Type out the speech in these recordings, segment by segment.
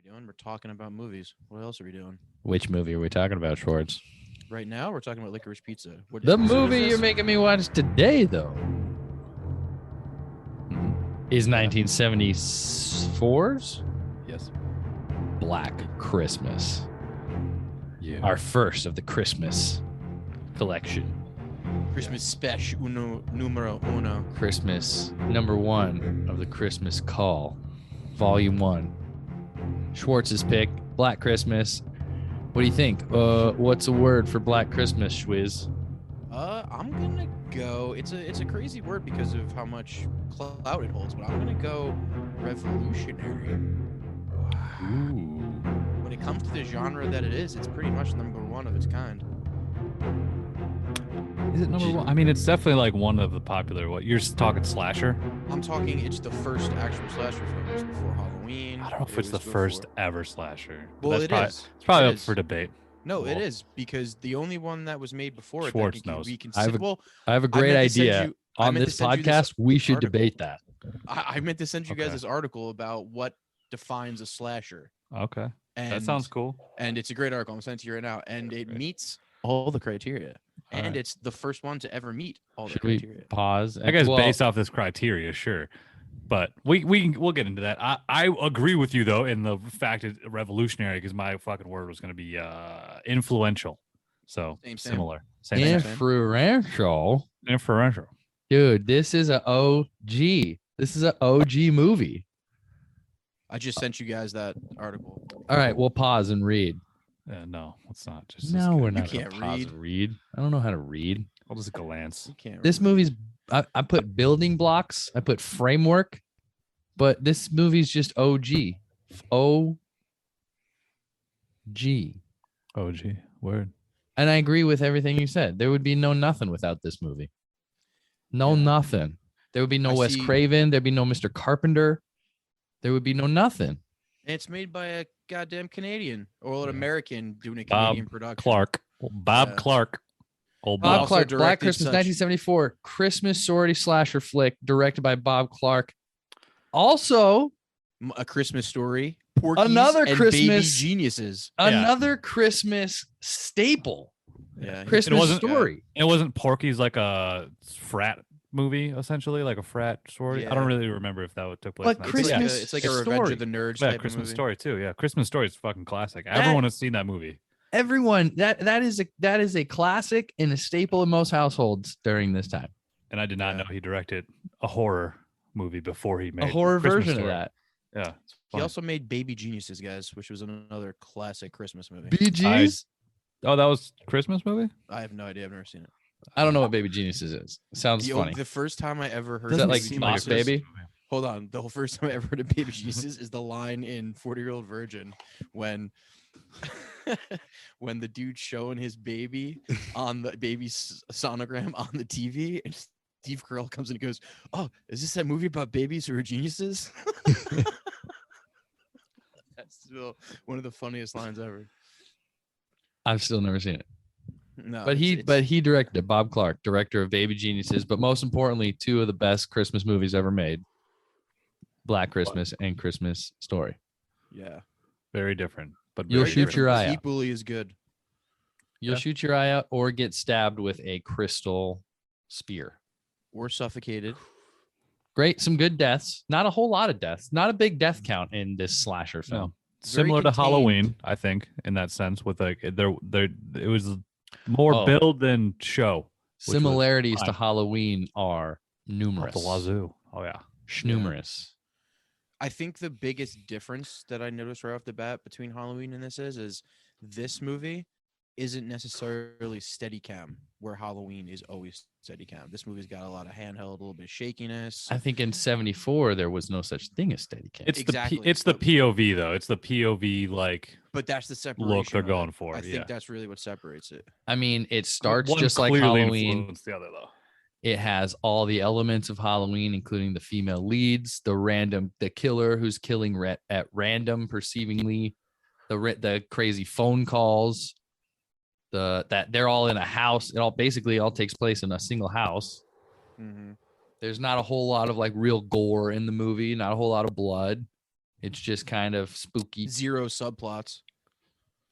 doing? We're talking about movies. What else are we doing? Which movie are we talking about, Schwartz? Right now, we're talking about Licorice Pizza. The what is movie this? you're making me watch today, though, is 1974's Yes. Black Christmas. Yeah. Our first of the Christmas collection. Christmas special numero uno. Christmas number 1 of the Christmas Call, Volume 1. Schwartz's pick, Black Christmas. What do you think? What's a word for Black Christmas, Schwiz? I'm gonna go. It's a crazy word because of how much clout it holds, but I'm gonna go revolutionary. Ooh. When it comes to the genre that it is, it's pretty much number one of its kind. Is it number one? I mean, it's definitely like one of the popular. What you're talking slasher? I'm talking. It's the first actual slasher film. It was before Halloween. I don't know if it's the first ever slasher. Well, That's it probably, is. It's probably It up is. for debate. No, it Well, is because the only one that was made before it Schwartz that can knows. we can I have a- well, I have a great meant to send idea. you- I On meant to this send you this podcast, we should article. debate that. I meant to send you guys Okay. this article about what defines a slasher. Okay, And, that sounds cool. And it's a great article. I'm sending it to you right now, and it Great. meets all the criteria. All And right. it's the first one to ever meet all the Should we criteria. pause? I guess Well, based off this criteria, sure, but we'll get into that. I agree with you though in the fact it's revolutionary because my fucking word was going to be influential. So Same. similar, same thing. Influential. Influential. Dude, this is an OG. This is an OG movie. I just sent you guys that article. All right, we'll pause and read. No, let's not. Just No, we're You not can't gonna pause read. and read. I don't know how to read. I'll just glance. You can't. This read. movie's I put building blocks, I put framework, but this movie's just OG. OG. Oh, gee, word. And I agree with everything you said. There would be no nothing without this movie. No Yeah. nothing. There would be no I Wes see- Craven. There'd be no Mr. Carpenter. There would be no nothing. And it's made by a goddamn Canadian or an American doing a Bob Canadian production. Clark. Bob Yeah. Clark. Old Bob Bob. also Clark, Black directed Christmas, such- 1974, Christmas sorority slasher flick, directed by Bob Clark. Also, A Christmas Story. Porky's Another and Christmas- Baby Geniuses. another Christmas staple. Yeah. Christmas wasn't- story. It wasn't Porky's like a frat movie, essentially, like a frat story. I don't Yeah. really remember if that took place. But in that. It's like a, Christmas it's like a Revenge Story. of the Nerds Yeah, type Christmas of movie. Story too. Yeah, Christmas Story is fucking classic. Everyone has seen that movie. Everyone, that is a classic and a staple in most households during this time. And I did not Yeah. know he directed a horror movie before he made A horror Christmas version Story. of that. Yeah, it's He fun. also made Baby Geniuses, guys, which was another classic Christmas movie. BGs? Oh, that was Christmas movie. I have no idea. I've never seen it. I don't know what Baby Geniuses is. Sounds The, funny. the first time I ever heard Is that of like Baby Boss Geniuses- Baby? Hold on. The whole first time I ever heard of Baby Geniuses is the line in 40-Year-Old Virgin when when the dude's showing his baby on the baby's sonogram on the TV and Steve Carell comes in and goes, "Oh, is this that movie about babies who are geniuses?" That's still one of the funniest lines ever. I've still never seen it. No, But he directed it. Bob Clark, director of Baby Geniuses, but most importantly, 2 of the best Christmas movies ever made. Black Christmas and Christmas Story. yeah. Very different, but You'll very shoot different. your eye out. Equally as good. You'll Yeah. shoot your eye out or get stabbed with a crystal spear. Or suffocated. Great, some good deaths. Not a whole lot of deaths. Not a big death count in this slasher film. No. Similar to contained. Halloween, I think, in that sense. With like there, it was more Oh. build than show. was Similarities to fine. Halloween are Off numerous. the wazoo. Oh yeah. Numerous. I think the biggest difference that I noticed right off the bat between Halloween and this is this movie isn't necessarily steady cam, where Halloween is always steady cam. This movie's got a lot of handheld, a little bit of shakiness. I think in 74 there was no such thing as Steadicam. It's Exactly. it's the So- POV though. It's the POV like But that's the separation. look they're of it. going for. I yeah. think that's really what separates it. I mean, it starts One just like clearly Halloween. influenced the other though. It has all the elements of Halloween, including the female leads, the killer who's killing at random, perceivingly, the crazy phone calls, that they're all in a house. It all basically all takes place in a single house. Mm-hmm. There's not a whole lot of like real gore in the movie, not a whole lot of blood. It's just kind of spooky. Zero subplots.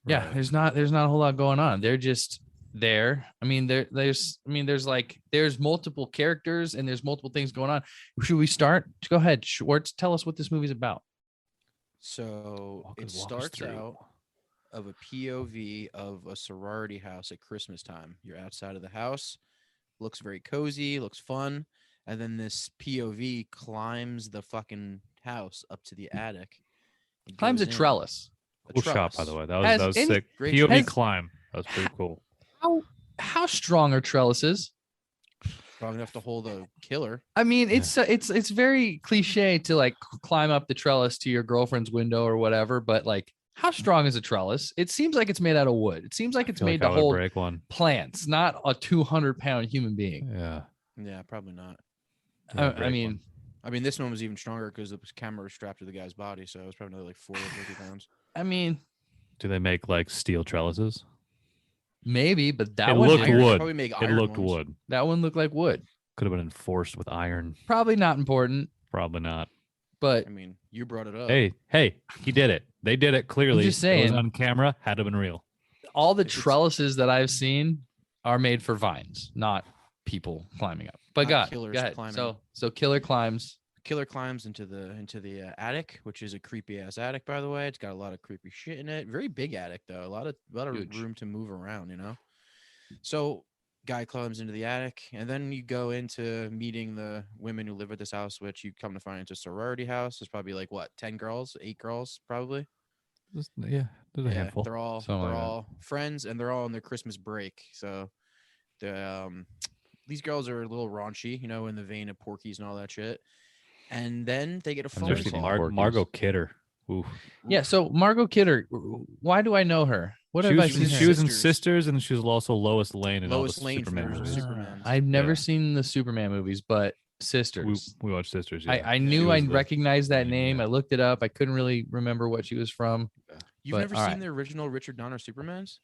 Yeah, Right. there's not a whole lot going on. They're just there. I mean, there's multiple characters and there's multiple things going on. Should we start? Go ahead, Schwartz. Tell us what this movie's about. So Walk it us starts through. out of a POV of a sorority house at Christmas time. You're outside of the house, looks very cozy, looks fun, and then this POV climbs the fucking house up to the attic. It Climbs a goes in. trellis. Cool shot, by trellis. the way. That Has was any- sick. Great POV has- climb. That was pretty cool. How strong are trellises? Strong enough to hold a killer. I mean, it's very cliche to like climb up the trellis to your girlfriend's window or whatever, but like, how strong is a trellis? It seems like it's made out of wood. It seems like it's Feel made I to would hold break one. plants, not a 200-pound human being. Yeah. Yeah, probably not. Yeah, I break mean, one. This one was even stronger because the camera was strapped to the guy's body, so it was probably another like 40 or 50 pounds. I mean, Do they make like steel trellises? maybe, but that It one looked didn't. wood. Probably make It iron looked ones. wood. That one looked like wood. Could have been enforced with iron. Probably not important, Probably not. but I mean, you brought it up. Hey, he did it. They did it clearly. just It was saying. on camera. Had to have been real. all the If it's- trellises that I've seen are made for vines, not people climbing up. But Not go killers ahead. climbing. So killer climbs. Killer climbs into the attic, which is a creepy ass attic, by the way. It's got a lot of creepy shit in it. Very big attic though. A lot of Huge. room to move around, you know. So guy climbs into the attic, and then you go into meeting the women who live at this house, which you come to find it's a sorority house. There's probably like what, 10 girls, 8 girls, probably. Yeah, there's a handful. They're all Something like that. all friends, and they're all on their Christmas break. So the these girls are a little raunchy, you know, in the vein of Porky's and all that shit. And then they get a I've phone never Especially seen call. Porky's. Margot Kidder. Ooh. Yeah. So Margot Kidder, why do I know her? What She have I was, seen? she her? was in Sisters. Sisters, and she was also Lois Lane in Lois all the Lane from Superman the movies. Superman. I've never Yeah. seen the Superman movies, but Sisters. We watched Sisters. Yeah. I She knew I was the- recognized that main, name. yeah. I looked it up. I couldn't really remember what she was from. You've But, never all seen right. the original Richard Donner Supermans?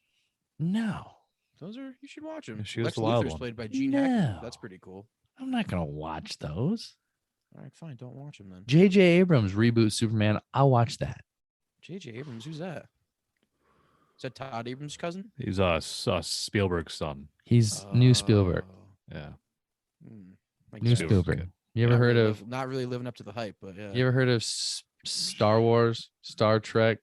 No, Those are, you should watch them. Yeah, she was Lex the wild Luthor's one. played by Gene Hackman. No. That's pretty cool. I'm not gonna watch those. All right, fine. Don't watch them then. J.J. Abrams reboot Superman. I'll watch that. J.J. Abrams, who's that? Is that Todd Abrams' cousin? He's Spielberg's son. He's new Spielberg. Oh, Yeah. I New guess. Spielberg's Spielberg. good. You ever Not heard really of? not really living up to the hype, but yeah. You ever heard of Star Wars, Star Trek?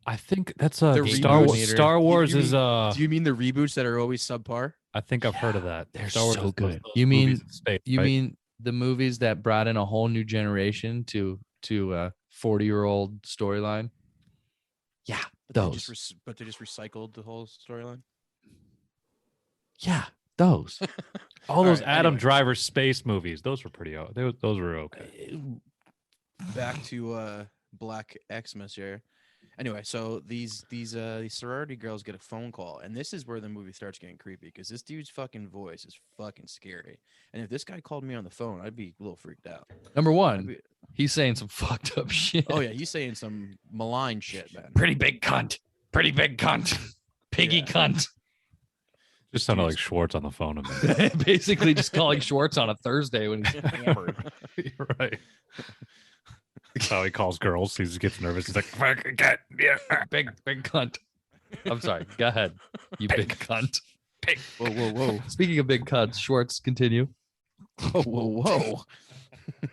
I think that's The Star Wars. reboots. Star Wars You is Do you mean the reboots that are always subpar? I think I've heard of that. they're Star Wars so is good. You mean- movies in space, You right? mean the movies that brought in a whole new generation to a 40-year-old storyline? Yeah, But those. they just recycled the whole storyline. Yeah, those. all those Alright, Adam anyway. Driver space movies? Those were pretty. Those were okay. Back to Black Xmas here. Anyway, so these sorority girls get a phone call, and this is where the movie starts getting creepy because this dude's fucking voice is fucking scary. And if this guy called me on the phone, I'd be a little freaked out. Number I'd one, be- he's saying some fucked up shit. oh yeah, he's saying some malign shit, man. Pretty big cunt. Pretty big cunt. Piggy Yeah. cunt. Just sounded like Schwartz on the phone. A minute. Basically just calling Schwartz on a Thursday when he's hammered. You're right. That's how he calls girls. He just gets nervous. He's like, "Fucking cat, yeah, Big cunt. I'm sorry. Go ahead. You big cunt. Whoa, whoa, whoa, Speaking of big cunts, Schwartz, continue. whoa, whoa, whoa. Go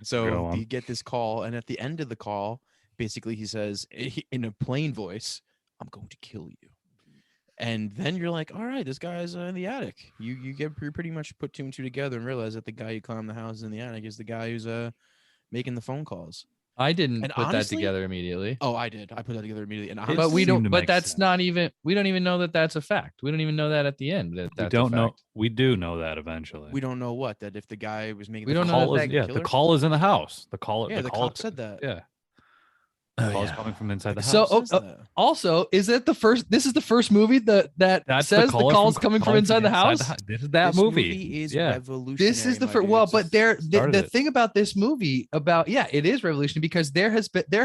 So on. you get this call, and at the end of the call, basically he says in a plain voice, "I'm going to kill you." And then you're like, all right, this guy's in the attic. You pretty much put 2 and 2 together and realize that the guy who climbed the house in the attic is the guy who's making the phone calls. I didn't And put that honestly- together immediately. Oh, I did. I put that together immediately. And It But honestly, we seemed don't to but make that's sense. not even we don't even know that that's a fact. We don't even know that at the end. That we that's don't a know. fact. We do know that eventually. we don't know what that if the guy was making We the don't phone know call, that is, was yeah, the the killer? call is in the house. The call. Yeah, the call, cop said that. Yeah, Oh, the call is yeah. coming from inside the house. So- Says oh, that. Also, is it the first? This is the first movie that That's says the caller call's coming from calling inside the house. This is that This movie. is Yeah, revolutionary. This is the my first. Well, dudes. but the Started it. thing about this movie it is revolutionary because there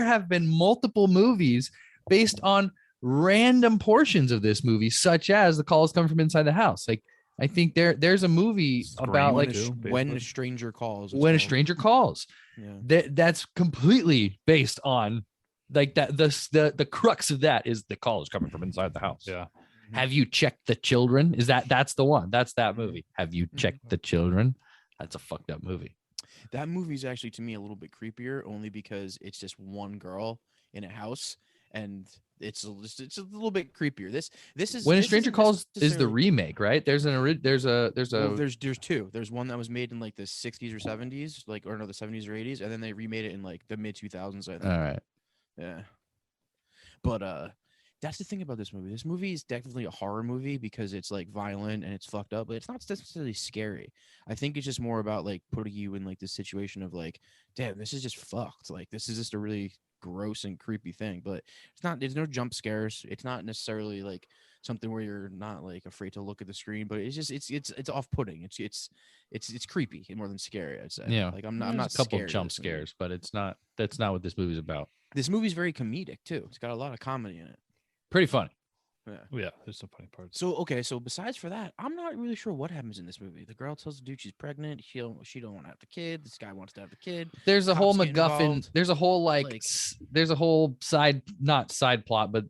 have been multiple movies based on random portions of this movie, such as the call is coming from inside the house. Like I think there's a movie Scream about one like too. When a basically. stranger calls. it's When a called. stranger calls. Yeah. That's completely based on like that. The crux of that is the call is coming from inside the house. Yeah. Have you checked the children? That's the one. That's that movie. Have you checked the children? That's a fucked up movie. That movie's actually to me a little bit creepier, only because it's just one girl in a house, and it's a little bit creepier. This is When a this stranger isn't calls is the necessarily- remake, right? There's a Well, there's two. There's one that was made in like the 60s or 70s, like or no, the 70s or 80s, and then they remade it in like the mid 2000s. I think. all right. Yeah. But that's the thing about this movie. This movie is definitely a horror movie because it's like violent and it's fucked up, but it's not necessarily scary. I think it's just more about like putting you in like this situation of like, damn, this is just fucked. Like this is just a really gross and creepy thing. But it's not. There's no jump scares. It's not necessarily like something where you're not like afraid to look at the screen. But it's just it's off putting. It's creepy more than scary. I'd say. Yeah. Like I'm There's not a couple scared of of jump this movie. scares, but it's not. That's not what this movie's about. This movie's very comedic too. It's got a lot of comedy in it. Pretty funny. Yeah. Yeah. There's some funny parts. So okay, so besides for that, I'm not really sure what happens in this movie. The girl tells the dude she's pregnant. She don't want to have the kid. This guy wants to have the kid. There's a whole Cops get MacGuffin. involved. There's a whole Like- there's a whole not side plot, but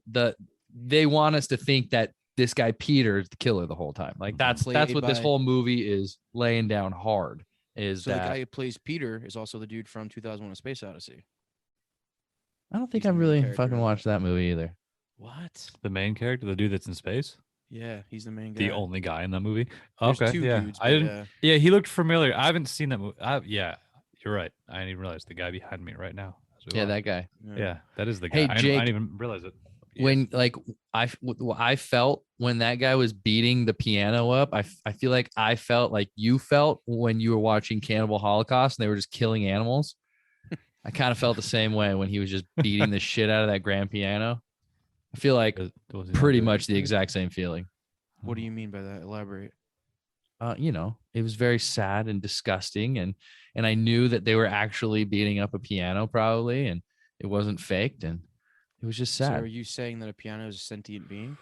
they want us to think that this guy Peter is the killer the whole time. Like that's Played what this by- whole movie is laying down hard. Is So the that guy who plays Peter is also the dude from 2001: A Space Odyssey. I don't think he's I the main really character fucking in watched that movie either. What? The main character, the dude that's in space, Yeah, he's the main guy. the only guy in that movie. There's Okay. two Yeah. dudes. I but, didn't. Yeah. He looked familiar. I haven't seen that movie. Yeah. You're right. I didn't even realize the guy behind me right now. as we Yeah, walk. that guy. Yeah, that is the guy. Hey, I Jake, didn't even realize it. Yeah. When like I felt when that guy was beating the piano up, I feel like I felt like you felt when you were watching Cannibal Holocaust and they were just killing animals. I kind of felt the same way when he was just beating the shit out of that grand piano. I feel like Was he not pretty doing much the it? exact same feeling. What do you mean by that? Elaborate. It was very sad and disgusting, and I knew that they were actually beating up a piano probably, and it wasn't faked, and it was just So sad. are you saying that a piano is a sentient being?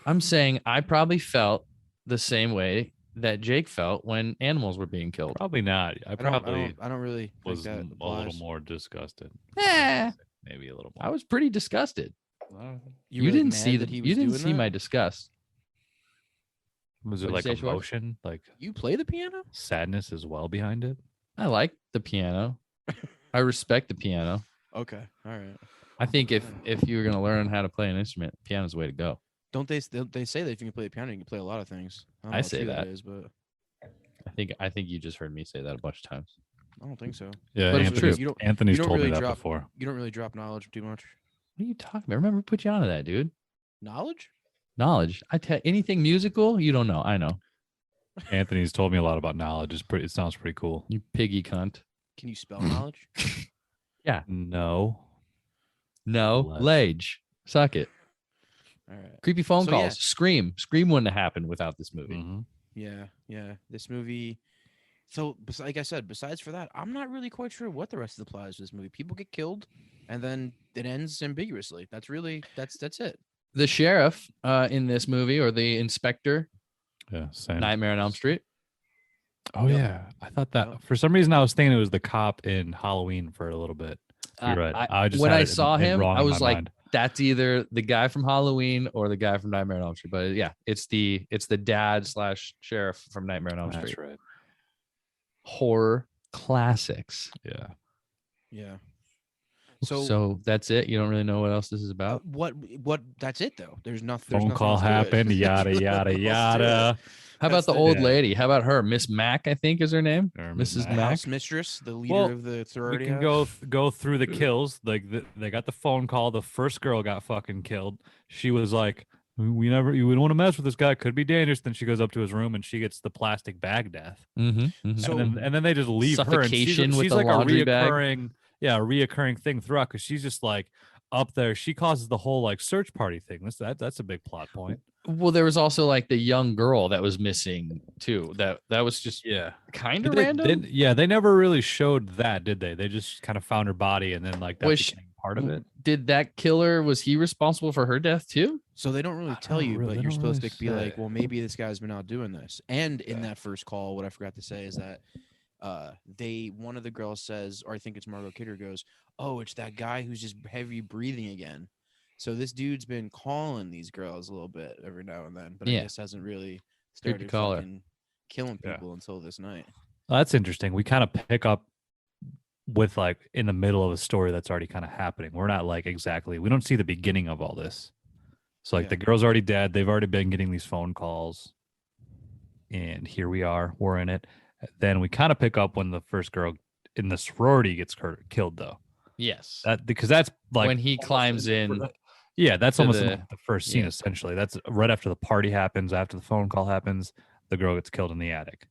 I'm saying I probably felt the same way that Jake felt when animals were being killed. Probably not. I probably I don't really think was that a little applies. more disgusted. Eh, Maybe a little I more. was pretty disgusted. You, You were, like, didn't mad see that that. he You was didn't doing see that? my disgust. Was it What'd you like say, Schwartz? emotion, like You play the piano? sadness as well behind it? I like the piano. I respect the piano. Okay, all right. I think if you were gonna learn how to play an instrument, piano's the way to go. Don't they say that if you can play the piano, you can play a lot of things? I, don't know I how say true that. is, but I think you just heard me say that a bunch of times. I don't think so. Yeah, But it's Anthony's, true. You don't- Anthony's you don't told really me that drop- before. You don't really drop knowledge too much. What are you talking about? Remember, put you onto that, dude. Knowledge? Knowledge. I tell anything musical, you don't know. I know. Anthony's told me a lot about knowledge. It sounds pretty cool. You piggy cunt. Can you spell knowledge? No. No, Less. Lage. Suck it. All right. Creepy phone So, calls. yeah. Scream. Scream wouldn't have happened without this movie. Mhm. Yeah. This movie. So, like I said, besides for that, I'm not really quite sure what the rest of the plot is for this movie. People get killed, and then it ends ambiguously. That's it. The sheriff in this movie, or the inspector, Yeah, same. Nightmare on Elm Street. Oh Yep. yeah, I thought that Yep. for some reason I was thinking it was the cop in Halloween for a little bit. You're right. I just when had I it saw him, wrong I in was my like, mind. that's either the guy from Halloween or the guy from Nightmare on Elm Street. But yeah, it's the dad / sheriff from Nightmare on Elm That's Street. right. Horror classics. Yeah. Yeah. So that's it. You don't really know what else this is about. What? That's it though. There's nothing. there's Phone nothing call else to it. happened. There's Yada really yada nothing else to it. yada. How That's about the the- old yeah. lady? How about her? Miss Mac, I think is her name. Or Mrs. The Mac. house mistress, the leader Well, of the We sorority. can go through the kills. Like they got the phone call. The first girl got fucking killed. She was like, "We don't want to mess with this guy. Could be dangerous." Then she goes up to his room and she gets the plastic bag death. Mm-hmm. So- and then they just leave her. And Suffocation she's with the like laundry a bag. reoccurring thing throughout because she's just like up there. She causes the whole like search party thing. That's a big plot point. Well, there was also like the young girl that was missing too. That was just Yeah. kind of random. They never really showed that, did they? They just kind of found her body and then like that Was she- became part of it. Did that killer, was he responsible for her death too? So they don't really I tell don't you, really- but they you're don't supposed really to be like, say. well, maybe this guy's been out doing this. And in Yeah. that first call, what I forgot to say is that one of the girls says, or I think it's Margot Kidder goes, oh, it's that guy who's just heavy breathing again. So this dude's been calling these girls a little bit every now and then, but I Yeah. guess hasn't really Creepy started caller. fucking killing Yeah. people until this night. Well, that's interesting. We kind of pick up with like in the middle of a story that's already kind of happening. We're not like exactly, we don't see the beginning of all this. So like Yeah. the girl's already dead. They've already been getting these phone calls. And here we are. We're in it. Then we kind of pick up when the first girl in the sorority gets killed though. Yes. That because that's like when he almost climbs in. Yeah, that's to almost in the- the first scene yeah. essentially. That's right after the party happens, after the phone call happens, the girl gets killed in the attic.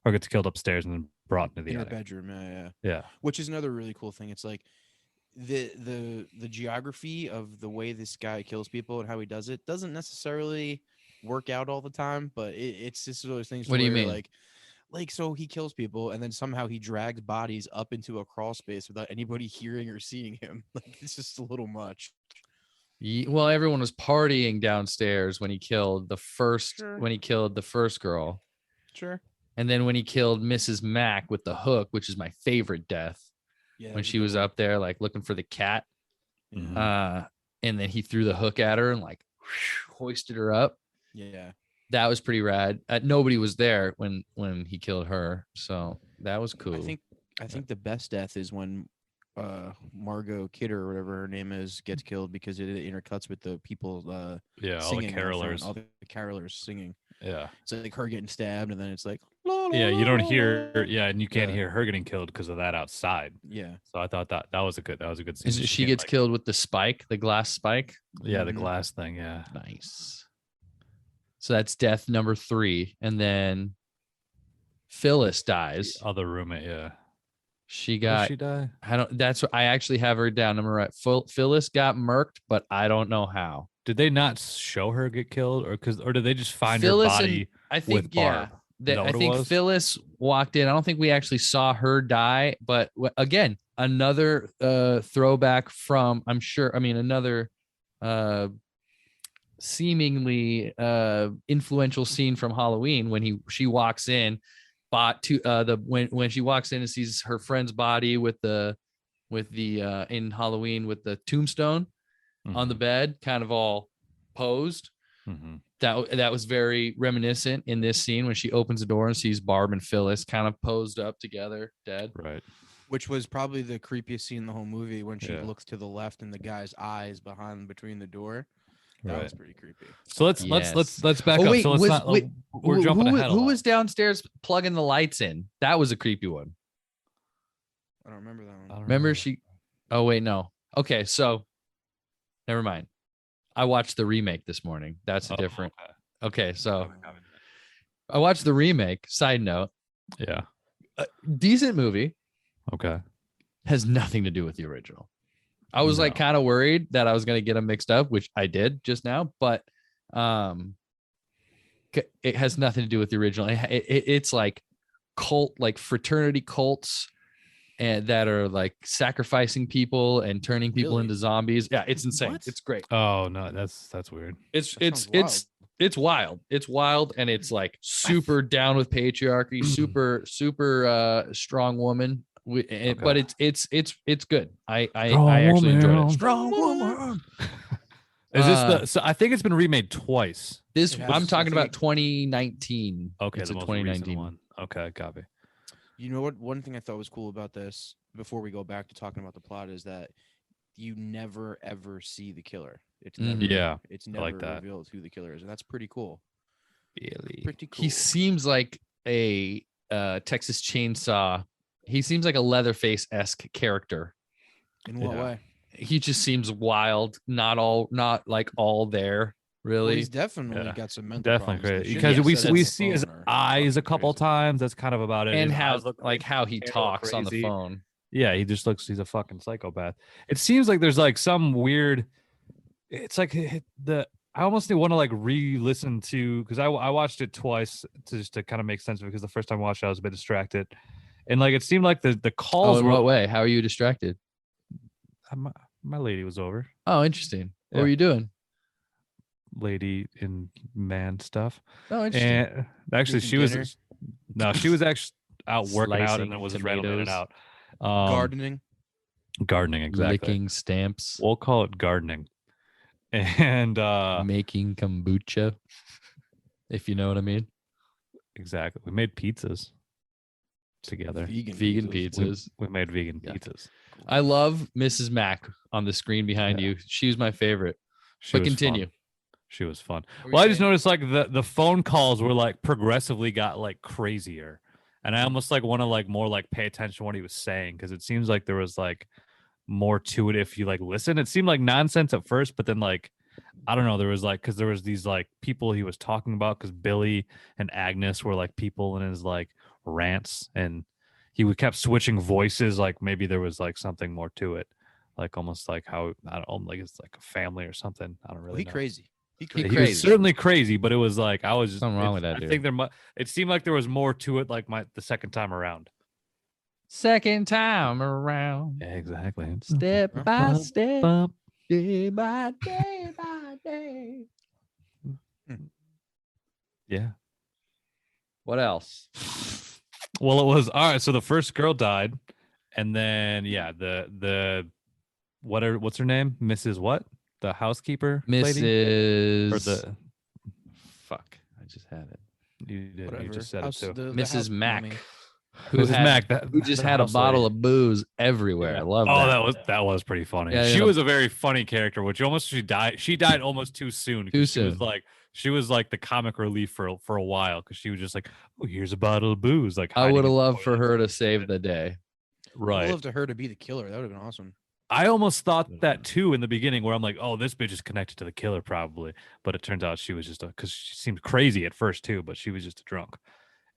Or gets killed upstairs and then brought into the In her attic. bedroom, yeah. Yeah. Which is another really cool thing. It's like the geography of the way this guy kills people and how he does it doesn't necessarily work out all the time, but it's just one of those things. What do you where, mean? Like so he kills people and then somehow he drags bodies up into a crawl space without anybody hearing or seeing him. Like it's just a little much. Well, everyone was partying downstairs when he killed the first Sure. girl. Sure. And then when he killed Mrs. Mack with the hook, which is my favorite death, Yeah. when she was up there like looking for the cat, Mhm. and then he threw the hook at her and like hoisted her up. Yeah. That was pretty rad. Nobody was there when he killed her, so that was cool. I think the best death is when Margot Kidder or whatever her name is gets killed because it intercuts with the people Yeah, all the singing out front, carolers. all the carolers singing. Yeah. So like her getting stabbed and then it's like Yeah, you don't hear and you can't Yeah. hear her getting killed because of that outside. Yeah. So I thought that was a good scene. She can't, gets like- killed with the spike, the glass spike. Yeah, the Mhm. glass thing, yeah. Nice. So that's death number 3, and then Phyllis dies. The other roommate, yeah. She Did got. she die? I don't. That's what I actually have her down. I'm right. Phyllis got murked, but I don't know how. Did they not show her get killed, or did they just find Phyllis her and- body I think with yeah. Barb? that- that I what it think was? Phyllis walked in. I don't think we actually saw her die, but again, another throwback from another seemingly influential scene from Halloween when she walks in, when she walks in and sees her friend's body with the in Halloween with the tombstone on the bed, kind of all posed. Mhm. That was very reminiscent in this scene when she opens the door and sees Barb and Phyllis kind of posed up together, dead. Right. Which was probably the creepiest scene in the whole movie when she Yeah. looks to the left and the guy's eyes between the door. That was Right. pretty creepy. So let's back Oh, up. wait, So let's not. We're jumping ahead. Who was downstairs plugging the lights in? That was a creepy one. I don't remember that one. I don't Remember she? Oh wait, no. Okay, so never mind. I watched the remake this morning. That's a different. Okay, so I watched the remake. Side note, Yeah. decent movie. Okay. Has nothing to do with the original. I was like No. kind of worried that I was going to get them mixed up, which I did just now, but it has nothing to do with the original. It's like fraternity cults and that are like sacrificing people and turning people Really? into zombies. Yeah, it's insane. What? It's great. Oh no, that's weird. It's That sounds it's wild. It's wild, and it's like super down with patriarchy, super strong woman. But it's good. I actually enjoyed it. Strong woman. Is this so I think it's been remade twice. This It has- I'm I talking think about 2019. Okay, It's the a most 2019 recent one. Okay, copy. You know what? One thing I thought was cool about this, before we go back to talking about the plot, is that you never ever see the killer. It's never, Mhm. Yeah, it's I never like that. revealed who the killer is, and that's pretty cool. Really, Pretty cool. he seems like a Texas Chainsaw. He seems like a Leatherface-esque character. In what Yeah. way? He just seems wild, not like all there. Well, Really, he's definitely Yeah. got some mental Definitely problems. The crazy shit because he we said on we the see his phone are eyes a fucking couple crazy. times. That's kind of about it. and His how eyes look like how he hair look talks on the crazy. phone. Yeah, he just looks. He's a fucking psychopath. It seems like there's like some weird. It's like I almost want to like re-listen to because I watched it twice to kind of make sense of it because the first time I watched it I was a bit distracted, and like it seemed like the calls Oh, in were what way? How are you distracted? I'm My lady was over. Oh, interesting. What were Yeah. you doing? Lady in man stuff. Oh, interesting. And actually, Making she was dinner? no, she was actually out working out, and then Slicing was just randomly in and tomatoes. out. Gardening. Gardening, exactly. Licking stamps. We'll call it gardening. And Making kombucha. If you know what I mean. exactly, we made pizzas together. Vegan pizzas. We made vegan Yeah. pizzas. I love Mrs. Mac on the screen behind Yeah. you. She was my favorite. She But was continue. Fun. She was fun. What were Well, you I just saying? noticed like the phone calls were like progressively got like crazier, and I almost like want to like more like pay attention to what he was saying because it seems like there was like more to it if you like listen. It seemed like nonsense at first, but then like I don't know, there was like because there was these like people he was talking about because Billy and Agnes were like people in his like rants, and he would kept switching voices. Like maybe there was like something more to it, like almost like how I don't know, like it's like a family or something. I don't Well, really he know. crazy. He He crazy. He crazy. was certainly crazy, but it was like I was just Something wrong with that I dude. think it seemed like there was more to it, like the second time around. Second time around. Exactly. Step Huh? by Bump, step. bump. Day by day by day. Yeah. What else? Well, it was all right. So the first girl died, and then the what's her name? Mrs. What? The housekeeper lady? Mrs. Or the Fuck. I just had it. you did Whatever. you just said House- it too. the Mrs. house Mac. mummy. Who Mrs. just the had a house bottle lady. of booze everywhere. I love Oh, that. that was pretty funny. Yeah, She yeah. was a very funny character, which almost she died. She died almost too soon. 'Cause Too she was soon. like she was like the comic relief for a while because she was just like, oh, here's a bottle of booze. Like I hiding would have in the loved for toilet. her to save the day. I would Right. love to her to be the killer. That would have been awesome. I almost thought that too in the beginning, where I'm like, oh, this bitch is connected to the killer probably, but it turns out she was just because she seemed crazy at first too, but she was just a drunk,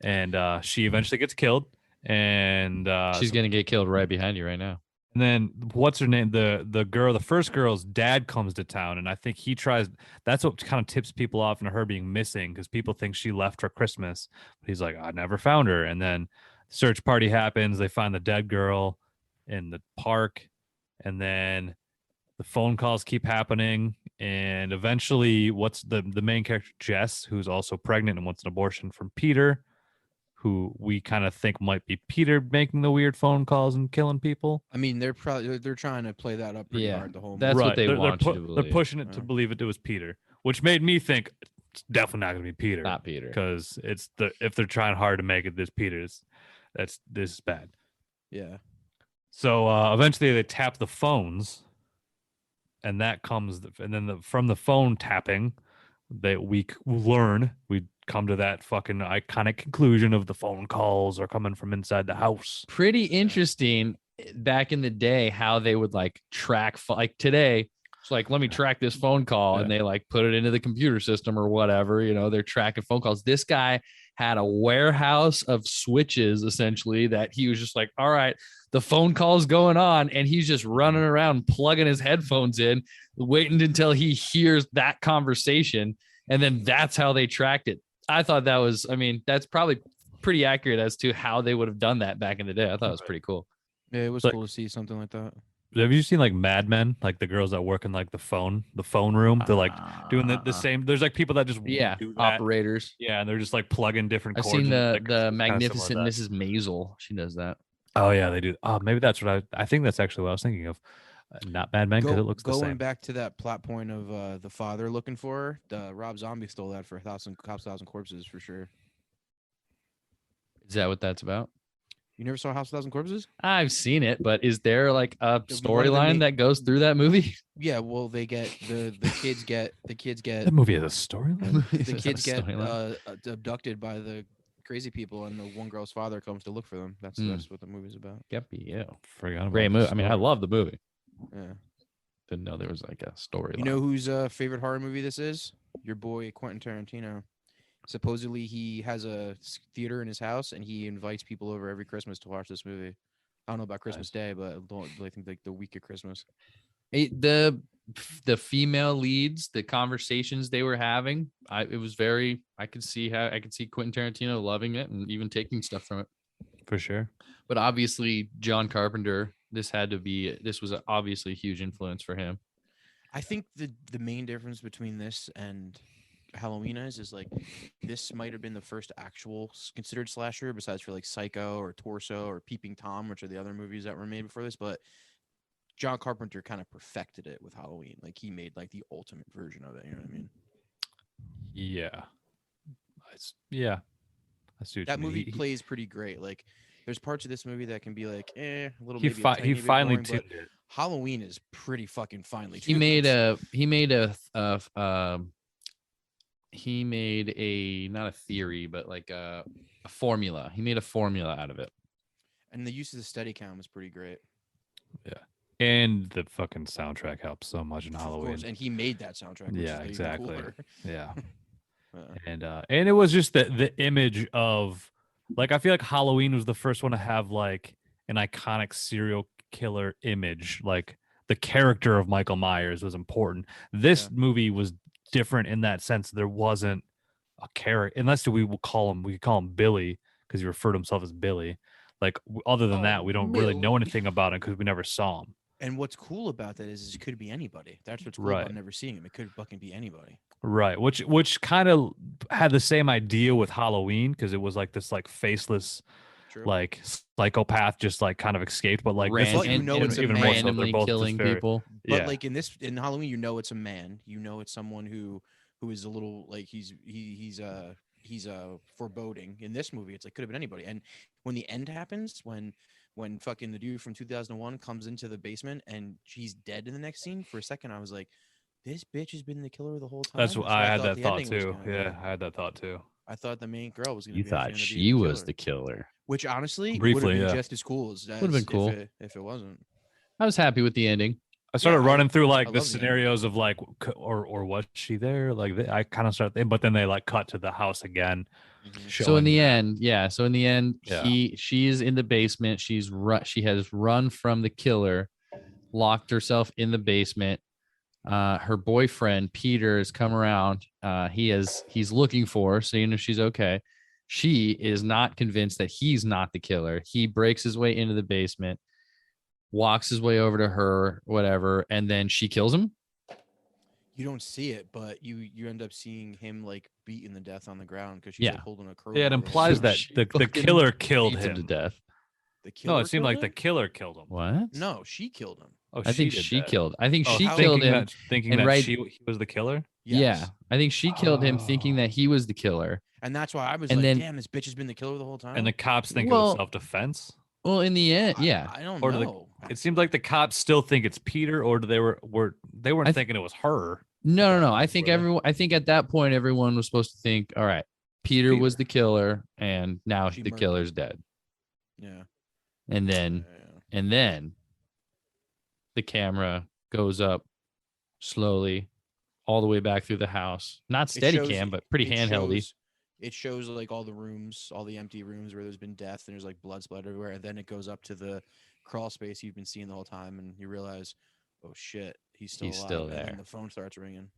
and she eventually gets killed, and She's gonna get killed right behind you right now. and then what's her name? The first girl's dad comes to town, and I think he tries. That's what kind of tips people off into her being missing because people think she left for Christmas. But he's like, I never found her. And then search party happens. They find the dead girl in the park, and then the phone calls keep happening. And eventually, what's the main character Jess, who's also pregnant and wants an abortion from Peter, who we kind of think might be Peter making the weird phone calls and killing people. I mean, they're trying to play that up pretty Yeah, hard the whole that's movie. what they They're, want you to they're believe. pushing it to Yeah. believe it was Peter, which made me think it's definitely not going to be Peter. Not Peter. Because if they're trying hard to make it this Peter, this is bad. Yeah. So eventually they tap the phones, and that comes, and then from the phone tapping, that we come to that fucking iconic conclusion of the phone calls are coming from inside the house. Pretty interesting back in the day how they would like track like today. It's like, let me track this phone call, and they like put it into the computer system or whatever. You know, they're tracking phone calls. This guy had a warehouse of switches essentially that he was just like, all right, the phone call's going on, and he's just running around plugging his headphones in, waiting until he hears that conversation, and then that's how they tracked it. I thought that was, I mean, that's probably pretty accurate as to how they would have done that back in the day. I thought it was pretty cool. Yeah, it was Like- cool to see something like that. Have you seen like Mad Men, like the girls that work in like the phone room? They're like doing the same. There's like people that just Yeah, do that. operators. Yeah, and they're just like plugging different I've cords. seen and, the like, it's kinda magnificent similar to Mrs. Maisel. She does that. that. Oh yeah, they do. Oh, maybe that's what I think that's actually what I was thinking of. Not Mad Men because it looks the Going same. back to that plot point of the father looking for her, Rob Zombie stole that for a thousand corpses for sure. Is that what that's about? You never saw House of Thousand Corpses? I've seen it, but is there like a one of the storyline main- that goes through that movie? Yeah, well, they get the kids get That movie has a storyline. the Is kids that a get storyline? abducted by the crazy people, and the one girl's father comes to look for them. That's what the movie's about. Yep, yeah. Forgot about Great the movie. I mean, I story. love the movie. Yeah. Didn't know there was like a storyline. You know whose favorite horror movie this is? Your boy Quentin Tarantino. Supposedly he has a theater in his house, and he invites people over every Christmas to watch this movie. I don't know about Christmas Day, but I think like the week of Christmas. The female leads, the conversations they were having, it was very. I could see Quentin Tarantino loving it and even taking stuff from it. For sure. But obviously, John Carpenter this was obviously a huge influence for him. I think the main difference between this and Halloween is like this might have been the first actual considered slasher, besides for like Psycho or Torso or Peeping Tom, which are the other movies that were made before this. But John Carpenter kind of perfected it with Halloween. Like he made like the ultimate version of it. You know what I mean? Yeah. Yeah. I see what That you mean. movie plays pretty great. Like there's parts of this movie that can be like, a little He maybe a tiny he bit finally boring, but tuned it. Halloween is pretty fucking finely He tuned. made he made a not a theory, but like a formula. He made a formula out of it. And the use of the Steadicam is pretty great. Yeah. And the fucking soundtrack helps so much in Of Halloween. course, and he made that soundtrack. Which Yeah, is exactly. Even cooler. Yeah. Uh, And it was just the image of, like, I feel like Halloween was the first one to have like an iconic serial killer image. Like the character of Michael Myers was important. This movie was different in that sense. There wasn't a character, unless we could call him Billy, because he referred to himself as Billy. Like other than that, we don't really know anything about him because we never saw him. And what's cool about that is it could be anybody. That's what's cool Right. about never seeing him. It could fucking be anybody. Right, which kind of had the same idea with Halloween, because it was like this like faceless, True. like psychopath just like kind of escaped, but like this But is you know it's a even more so. They're randomly both just killing very, people. But yeah, like in Halloween, you know it's a man. You know it's someone who is a little like he's foreboding. In this movie, it's like could have been anybody. And when the end happens, when fucking the dude from 2001 comes into the basement and she's dead in the next scene, for a second I was like, this bitch has been the killer the whole time. that's what So I had thought that the thought ending was too. gonna Yeah, be. I had that thought too. I thought the main girl was gonna You be thought actually gonna she be was killer. the killer. Which honestly would Briefly, have been yeah. just as cool as Would've been cool. if it wasn't. I was happy with the ending. I started Yeah, running through I like the love the ending. scenarios of like, or was she there? Like I kind of started, but then they like cut to the house again. Mhm. So in showing the that- end, so in the end, Yeah. she's in the basement. She has run from the killer, locked herself in the basement. Her boyfriend Peter has come around. He's looking for her, seeing if she's okay. She is not convinced that he's not the killer. He breaks his way into the basement, walks his way over to her, whatever, and then she kills him. You don't see it, but you end up seeing him like beaten to death on the ground because she's Yeah. like holding a crowbar. Yeah, it or implies whatever. that She the fucking killer killed Beats him to him. death. The killer. No, it seemed killed like the him? killer killed him. What? No, she killed him. Oh, I think did she that. killed. I think Oh, she how- killed thinking him. thinking and that right- he was the killer. Yes. Yeah, I think she killed him, thinking that he was the killer. And that's why I was And like, then- damn, this bitch has been the killer the whole time. And the cops think it was Well- self-defense. Well, in the end, yeah. I don't Or do know. It seems like the cops still think it's Peter, or they weren't I- thinking it was her. No. I Were think they? everyone. I think at that point, everyone was supposed to think, all right, Peter was the killer, and now She the murdered killer's him. dead. Yeah. And then, the camera goes up slowly, all the way back through the house. Not It steady shows- cam, but pretty it handheldy. It shows like all the rooms, all the empty rooms where there's been death and there's like blood splattered everywhere, and then it goes up to the crawl space you've been seeing the whole time, and you realize, oh shit, he's still He's alive. still And there. then the phone starts ringing.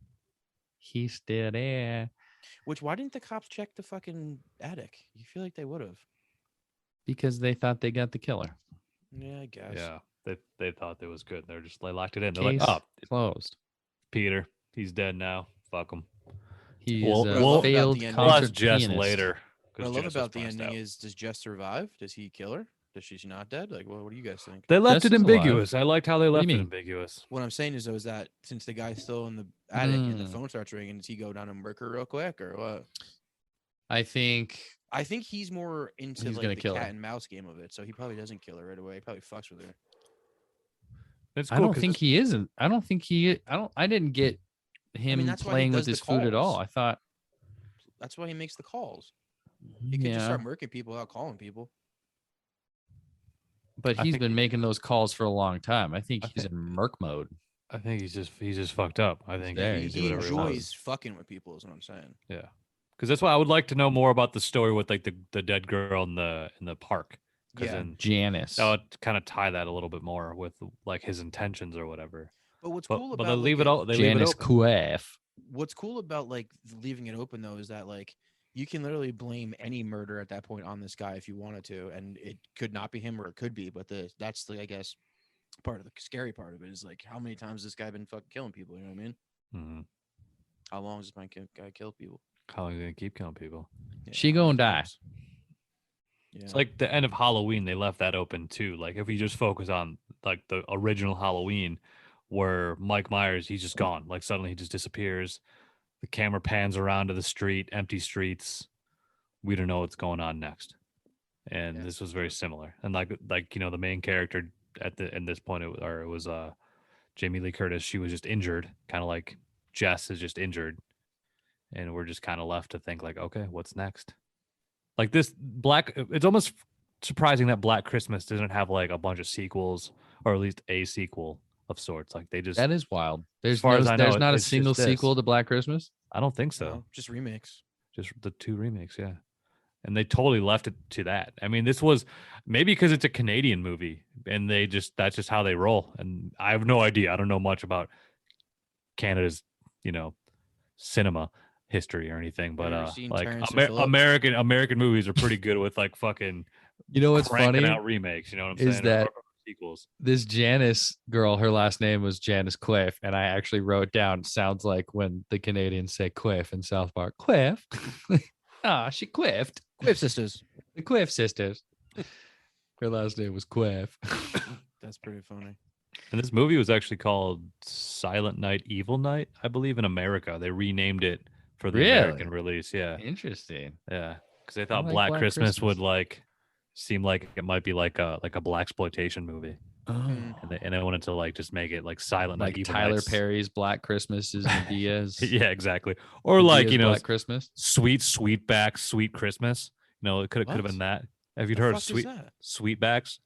He's still there Which why didn't the cops check the fucking attic? You feel like they would have. because they thought they got the killer. Yeah, I guess. Yeah, they thought it was good. They're just they locked it in. They're Case like, oh, closed. Peter, he's dead now. Fuck him. He's Well, a well, failed the ending- I'll ask concert Jess pianist. later. What I 'cause love Jess was about the passed ending out. is, does Jess survive? Does he kill her? Does she not dead? Like, what do you guys think? They left Jess it is alive. ambiguous. I liked how they What left do it you mean? ambiguous. What I'm saying is, though, is that since the guy's still in the attic and the Mm. phone starts ringing, does he go down and murk her real quick or what? I think I think he's more into He's like gonna the kill cat her. and mouse game of it, so he probably doesn't kill her right away. He probably fucks with her. It's I cool don't 'cause think he isn't. I don't think he. I didn't get him that's why he playing with does the his food at all. calls. I thought. That's why he makes the calls. He could just Yeah, start murking people without calling people. but I he's think been he- making those calls for a long time. I think I he's think- in merc mode. I think he's just fucked up. I think there. he He, can do he whatever he wants. enjoys fucking with people, is what I'm saying. Yeah, because that's why I would like to know more about the story with like the dead girl in the park. Because Yeah. then Janice. that would kind of tie that a little bit more with like his intentions or whatever. But what's But, cool but about they leave like, it all. They leave it Janice open. Kuef. what's cool about like leaving it open though is that like you can literally blame any murder at that point on this guy if you wanted to, and it could not be him or it could be, but that's the I guess part of the scary part of it is like how many times this guy been fucking killing people. You know what I mean? Mm-hmm. How long has this guy killed people? How long are they gonna keep killing people? Yeah, She how many gonna die. times? Yeah. It's like the end of Halloween. They left that open too. Like if we just focus on like the original Halloween, where Mike Myers, he's just gone. Like suddenly he just disappears. The camera pans around to the street, empty streets. We don't know what's going on next. And Yeah. this was very similar. And like the main character in this point, it was Jamie Lee Curtis. She was just injured, kind of like Jess is just injured, and we're just kind of left to think like, okay, what's next? Like this it's almost surprising that Black Christmas doesn't have like a bunch of sequels, or at least a sequel of sorts. Like they just, That is wild. as far as I know, there's not a it's just single this. sequel to Black Christmas. I don't think so. No, just remakes. Just the 2 remakes, yeah. And they totally left it to that. I mean, this was maybe because it's a Canadian movie and that's just how they roll. And I have no idea. I don't know much about Canada's, cinema history or anything, but ever seen like Terrence and Phillip? American movies are pretty good with like fucking You know what's cranking funny out remakes, you know what I'm is saying? that Or sequels. this Janice girl, her last name was Janice Quiff, and I actually wrote down sounds like when the Canadians say Quiff in South Park. Quiff. Ah, she quiffed. Quiff sisters. The Quiff sisters. Her last name was Quiff. That's pretty funny. And this movie was actually called Silent Night, Evil Night, I believe, in America. They renamed it for the Really? American release. Yeah. Interesting. Yeah. Because they thought like Black Black Christmas would Christmas. like seem like it might be like a black exploitation movie. Oh. And they wanted to like just make it like Silent Night, Like Evil Tyler Nights. Perry's Black Christmas is Medea's. Yeah, exactly. Or like, Medea's Black Christmas. Sweetback, Sweet Christmas. It could have What? been that. Have you The heard of fuck is that? Sweetbacks?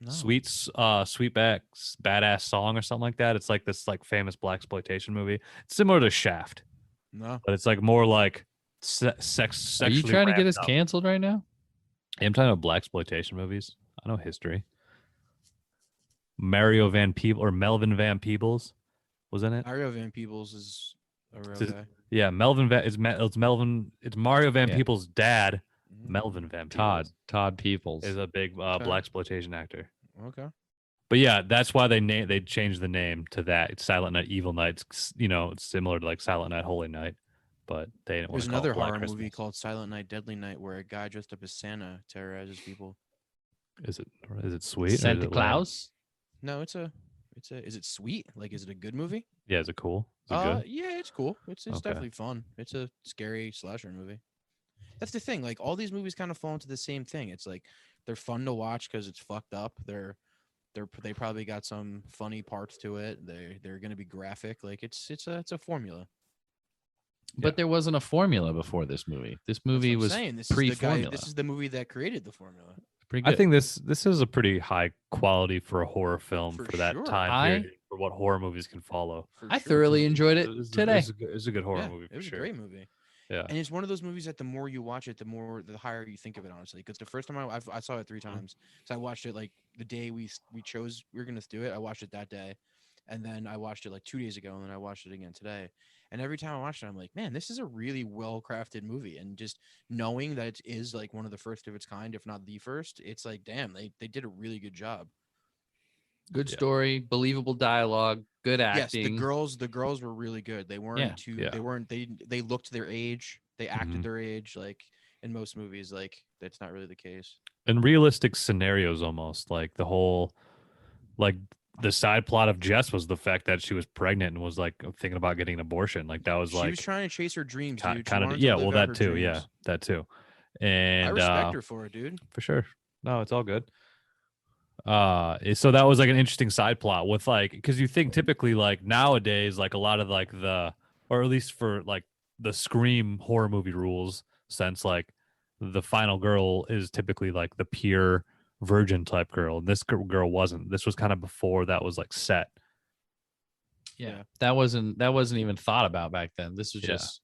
No. Sweetback's Badass Song or something like that. It's like this like famous black exploitation movie. It's similar to Shaft, No. but it's like more like sex. Are you trying to get us ramped up. canceled right now? I'm talking about black exploitation movies. I know history. Mario Van Peebles or Melvin Van Peebles was in it. Mario Van Peebles is a real It's- guy. Yeah, Melvin Van it's Melvin. It's Mario Van Yeah. Peebles' dad. Mhm. Melvin Van Peebles Todd Peoples. is a big Okay. black exploitation actor. Okay. But yeah, that's why they changed the name to that. It's Silent Night, Evil Night. It's similar to like Silent Night, Holy Night, but they didn't want There's to call another it Black horror Christmas. movie called Silent Night, Deadly Night, where a guy dressed up as Santa terrorizes people. Is it sweet? or is Santa it lame? Claus. No, is it sweet? Like, is it a good movie? Yeah, is it cool? Is it good? Yeah, it's cool. It's Okay. definitely fun. It's a scary slasher movie. That's the thing. Like all these movies kind of fall into the same thing. It's like they're fun to watch because it's fucked up. They probably got some funny parts to it. They're gonna be graphic. Like it's a formula. But there wasn't a formula before this movie. This That's what movie I'm was saying. This is the guy. pre-formula. This is the movie that created the formula. pretty good. I think this is a pretty high quality for a horror film For for that sure. time period for what horror movies can follow. For I sure. thoroughly enjoyed it It's today. a good horror Yeah, movie it for was sure. a great movie. Yeah. And it's one of those movies that the more you watch it, the higher you think of it. Honestly, because the first time I saw it 3 times. So I watched it like the day we chose we were gonna do it. I watched it that day, and then I watched it like 2 days ago, and then I watched it again today. And every time I watched it, I'm like, man, this is a really well crafted movie. And just knowing that it is like one of the first of its kind, if not the first, it's like, damn, they did a really good job. Good Yeah. story, believable dialogue, good acting. Yes, the girls were really good. They weren't Yeah. too. Yeah. They weren't. They looked their age. They acted Mhm. their age. Like in most movies, like that's not really the case. And realistic scenarios almost like the whole like the side plot of Jess was the fact that she was pregnant and was like thinking about getting an abortion. Like that was She like was trying to chase her dreams, kind dude. She of wanted to yeah, live well out that her too, yeah, dreams. that too. I And respect her for it, dude. for sure. No, it's all good. So that was like an interesting side plot with like because you think typically like nowadays like a lot of like or at least for like the Scream horror movie rules sense like the final girl is typically like the pure virgin type girl and this girl wasn't. This was kind of before that was like set. Yeah, that wasn't even thought about back then. This was Yeah. just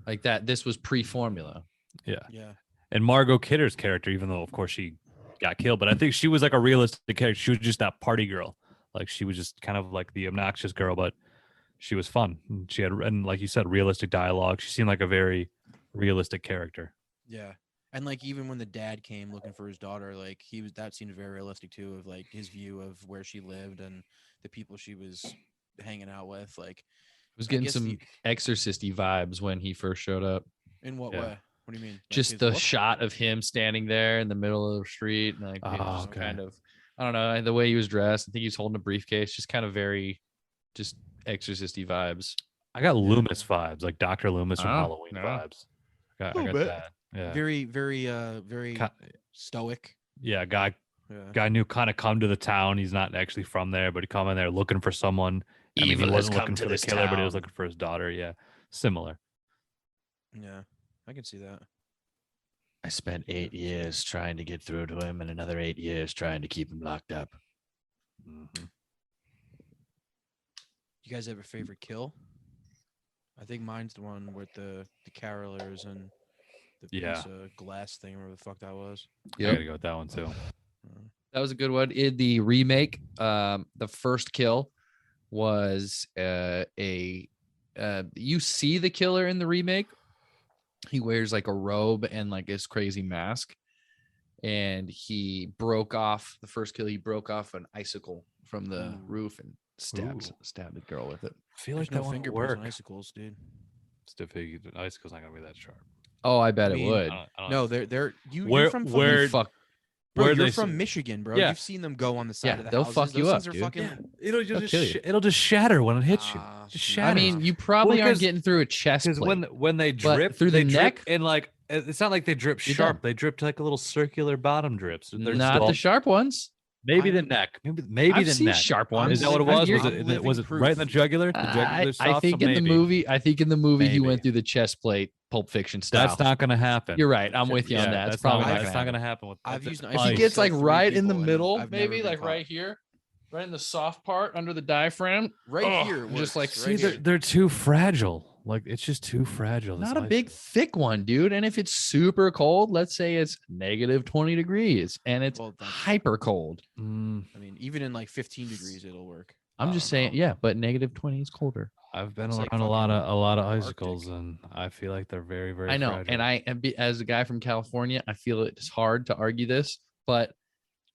like that. This was pre-formula. Yeah. Yeah. And Margot Kidder's character, even though of course she got killed, but I think she was like a realistic character. She was just that party girl. Like she was just kind of like the obnoxious girl, but she was fun. And she had, and like you said, realistic dialogue. She seemed like a very realistic character. Yeah. And like even when the dad came looking for his daughter, like that seemed very realistic too, of like his view of where she lived and the people she was hanging out with. Like, I was I getting guess some exorcisty vibes when he first showed up. in what Yeah. way? What do you mean? Like Just his the look? shot of him standing there in the middle of the street and like Oh, just okay. kind of, I don't know, the way he was dressed. I think he's holding a briefcase, just kind of very just exorcisty vibes. I got Yeah. Loomis vibes, like Dr. Loomis from Oh, Halloween yeah. vibes. I Little got bit. that. Yeah. Very, very Ki- stoic. yeah, Yeah. guy knew kind of come to the town. He's not actually from there, but he come in there looking for someone. I mean, he Evil has wasn't come looking to for the this killer, but he was town. looking for his daughter. Yeah, similar. Yeah. I can see that. I spent 8 years trying to get through to him and another 8 years trying to keep him locked up. Mm-hmm. You guys have a favorite kill? I think mine's the one with the carolers and the piece of glass thing, whatever the fuck that was. I gotta go with that one too. That was a good one. In the remake, the first kill was you see the killer in the remake. He wears like a robe and like this crazy mask. And the first kill, he broke off an icicle from the roof and stabbed the girl with it. I feel There's like no that won't fingerprints work. on icicles, dude. Stiffy icicle's not gonna be that sharp. Oh, I bet I it mean, would. I don't No, they're you're Where- from fucking where- Fuck. bro, where you're they from say- Michigan, bro. Yeah. You've seen them go on the side Yeah, of the they'll houses. fuck you Those up, things are dude. fucking it'll They'll kill you. it'll just shatter when it hits you. Ah, Just see, shatter. I mean, you probably Well, aren't 'cause- getting through a chest Because plate. when they But drip through the they drip neck? and like it's not like they drip You're sharp. done. They drip to like a little circular bottom drips. They're Not still- the sharp ones. maybe the I'm- neck. Maybe I've the seen neck. sharp I'm ones. Is that what it living- was? Was I'm it living was it proof. right in the jugular? The jugular I soft, think so in the maybe. movie, he Maybe. went through the chest plate, Pulp Fiction style. That's not gonna happen. You're right. I'm with you on that. It's That's probably not, not that's gonna not happen. gonna happen with. I've the used- If If he he ice. gets like Killed 3 right in the people and middle, I've never maybe been like caught. right here, right in the soft part under the diaphragm. right Ugh, here. It just works, like right See, here. they're too fragile. Like it's just too fragile. this Not a ice. big thick one, dude. And if it's super cold, let's say it's negative 20 degrees and it's Well, that's- hyper cold. Mm, I mean, even in like 15 degrees, it'll work. I'm I just don't saying, know. yeah, but negative 20 is colder. I've been It's around like a lot of fucking icicles, and I feel like they're very very. I know. fragile. And as a guy from California, I feel it's hard to argue this, but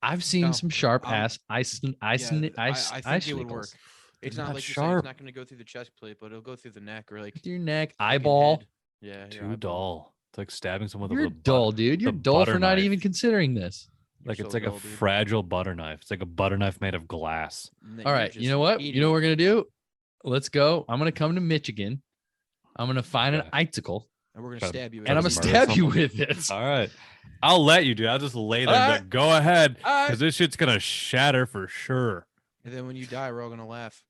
I've seen No, some sharp I'm- ass ice I think it would work. icicles. It's They're not not like you're saying sharp. it's not going to go through the chest plate, but it'll go through the neck or like Your neck, fucking eyeball. head. Yeah, your Too eyeball. dull. It's like stabbing someone You're with a dull, dude. You're the dull for butter not knife. even considering this. You're Like it's so like dull, a dude. fragile butter knife. It's like a butter knife made of glass. And then All you're right. You just know what? eating You know what it. we're going to do? Let's go. I'm going to come to Michigan. I'm going to find an Okay. icicle And we're going to Try to- stab you. try and I'm to going to murder stab you someone. with it. All right, I'll let you, dude. I'll just lay there. All And be right. like, go ahead, All right. because this shit's gonna shatter for sure. And then when you die, we're all going to laugh.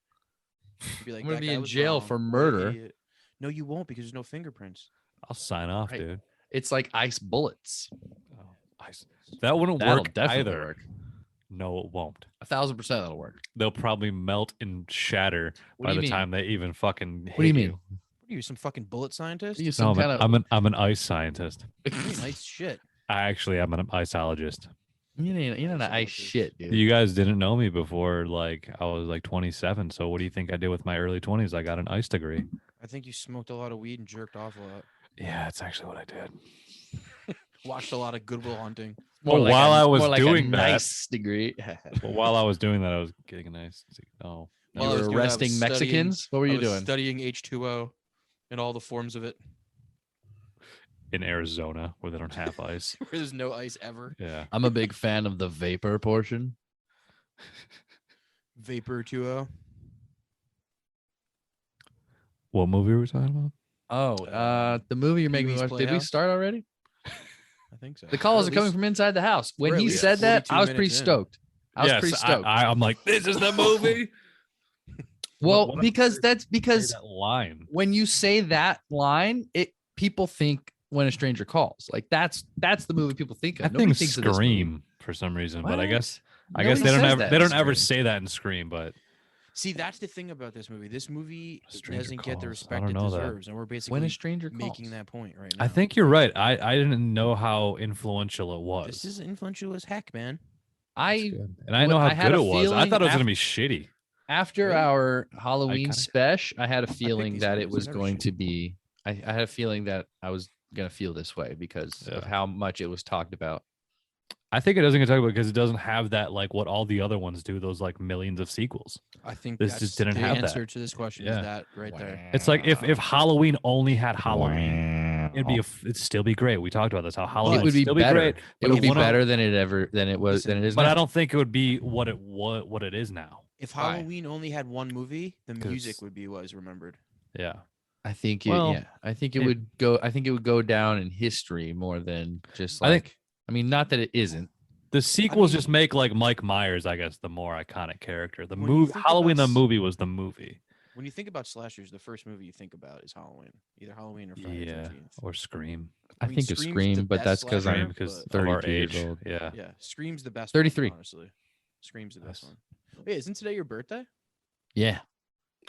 You'll Be like, I'm gonna "That be guy in was jail wrong. for What an murder." idiot." No, you won't because there's no fingerprints. I'll sign off, Right. dude. It's like ice bullets. That wouldn't That'll work definitely either. work. No, it won't. 1,000% that'll work. They'll probably melt and shatter What by do you the mean? time they even fucking. What do you hit mean? What are you, some fucking bullet scientist? You No, some kind of I'm an ice scientist. Nice shit. I actually am an iceologist. you ain't an Ice ice bullets. shit, dude. You guys didn't know me before, like I was like 27. So what do you think I did with my early 20s? I got an ice degree. I think you smoked a lot of weed and jerked off a lot. Yeah, that's actually what I did. Watched a lot of Goodwill Hunting. Well, while I was more like doing a that- nice degree. But while I was doing that, I was getting a nice. Oh, You While I was were doing that, I was arresting studying- Mexicans. What were I you was doing? Studying H2O and all the forms of it, in Arizona where they don't have ice. where there's no ice ever. Yeah. I'm a big fan of the vapor portion. Vapor 2O. What movie were we talking about? Oh, the movie you're making me Pee-wee's watch. Did we Playhouse? start already? I think so. The calls Or are at coming least- from inside the house. When we're at he least said that, 42 I was pretty minutes in. stoked. I was pretty stoked. I'm like, this is the movie. well, what because other- that's Say because that line. when you say that line, people think When a Stranger Calls. Like that's the movie people think of. I Nobody think thinks of this movie. Scream for some reason, but I What? guess Nobody they don't says ever that they in don't ever Scream. say that in Scream, but See, that's the thing about this movie. This movie Stranger doesn't get the Calls. I respect don't it know that. deserves, and we're When basically a Stranger Calls. making that point right now. I think you're right. I didn't know how influential it was. this is influential as heck, man. I And I know I how had good a it was. I feeling thought it was af- gonna be shitty. after Really? our Halloween kinda- special, I had a feeling these that movies it are was never going shitty. to be. I had a feeling that I was gonna feel this way because of Yeah. how much it was talked about. I think it doesn't get talked about because it doesn't have that like what all the other ones do. Those like millions of sequels. I think This that's just didn't the have answer that. to this question. Yeah. Is that right there? It's like if Halloween only had Halloween, it'd still be great. We talked about this. How Halloween It would be still better. great. It But would be wouldn't- better than it was Listen, than it is But now. I don't think it would be what it is now. If Why? Halloween only had one movie, the 'Cause- music would be what is remembered. Yeah. I think it, Well, yeah. I think it it- would go. I think it would go down in history more than just I like. think- I mean, not that it isn't. The sequels just mean- make like Mike Myers, I guess, the more iconic character. The When you movie think Halloween, about the movie was the movie. When you think about slashers, the first movie you think about is Halloween, either Halloween or Friday the Yeah. 13th. Or Scream. I mean, think of Scream's Scream, the but best that's because slasher, Scream I'm because but- of our 32 years age. old. Yeah. Yeah, Scream's the best. 33. One, honestly. Scream's the best Nice. one. Wait, isn't today your birthday? Yeah.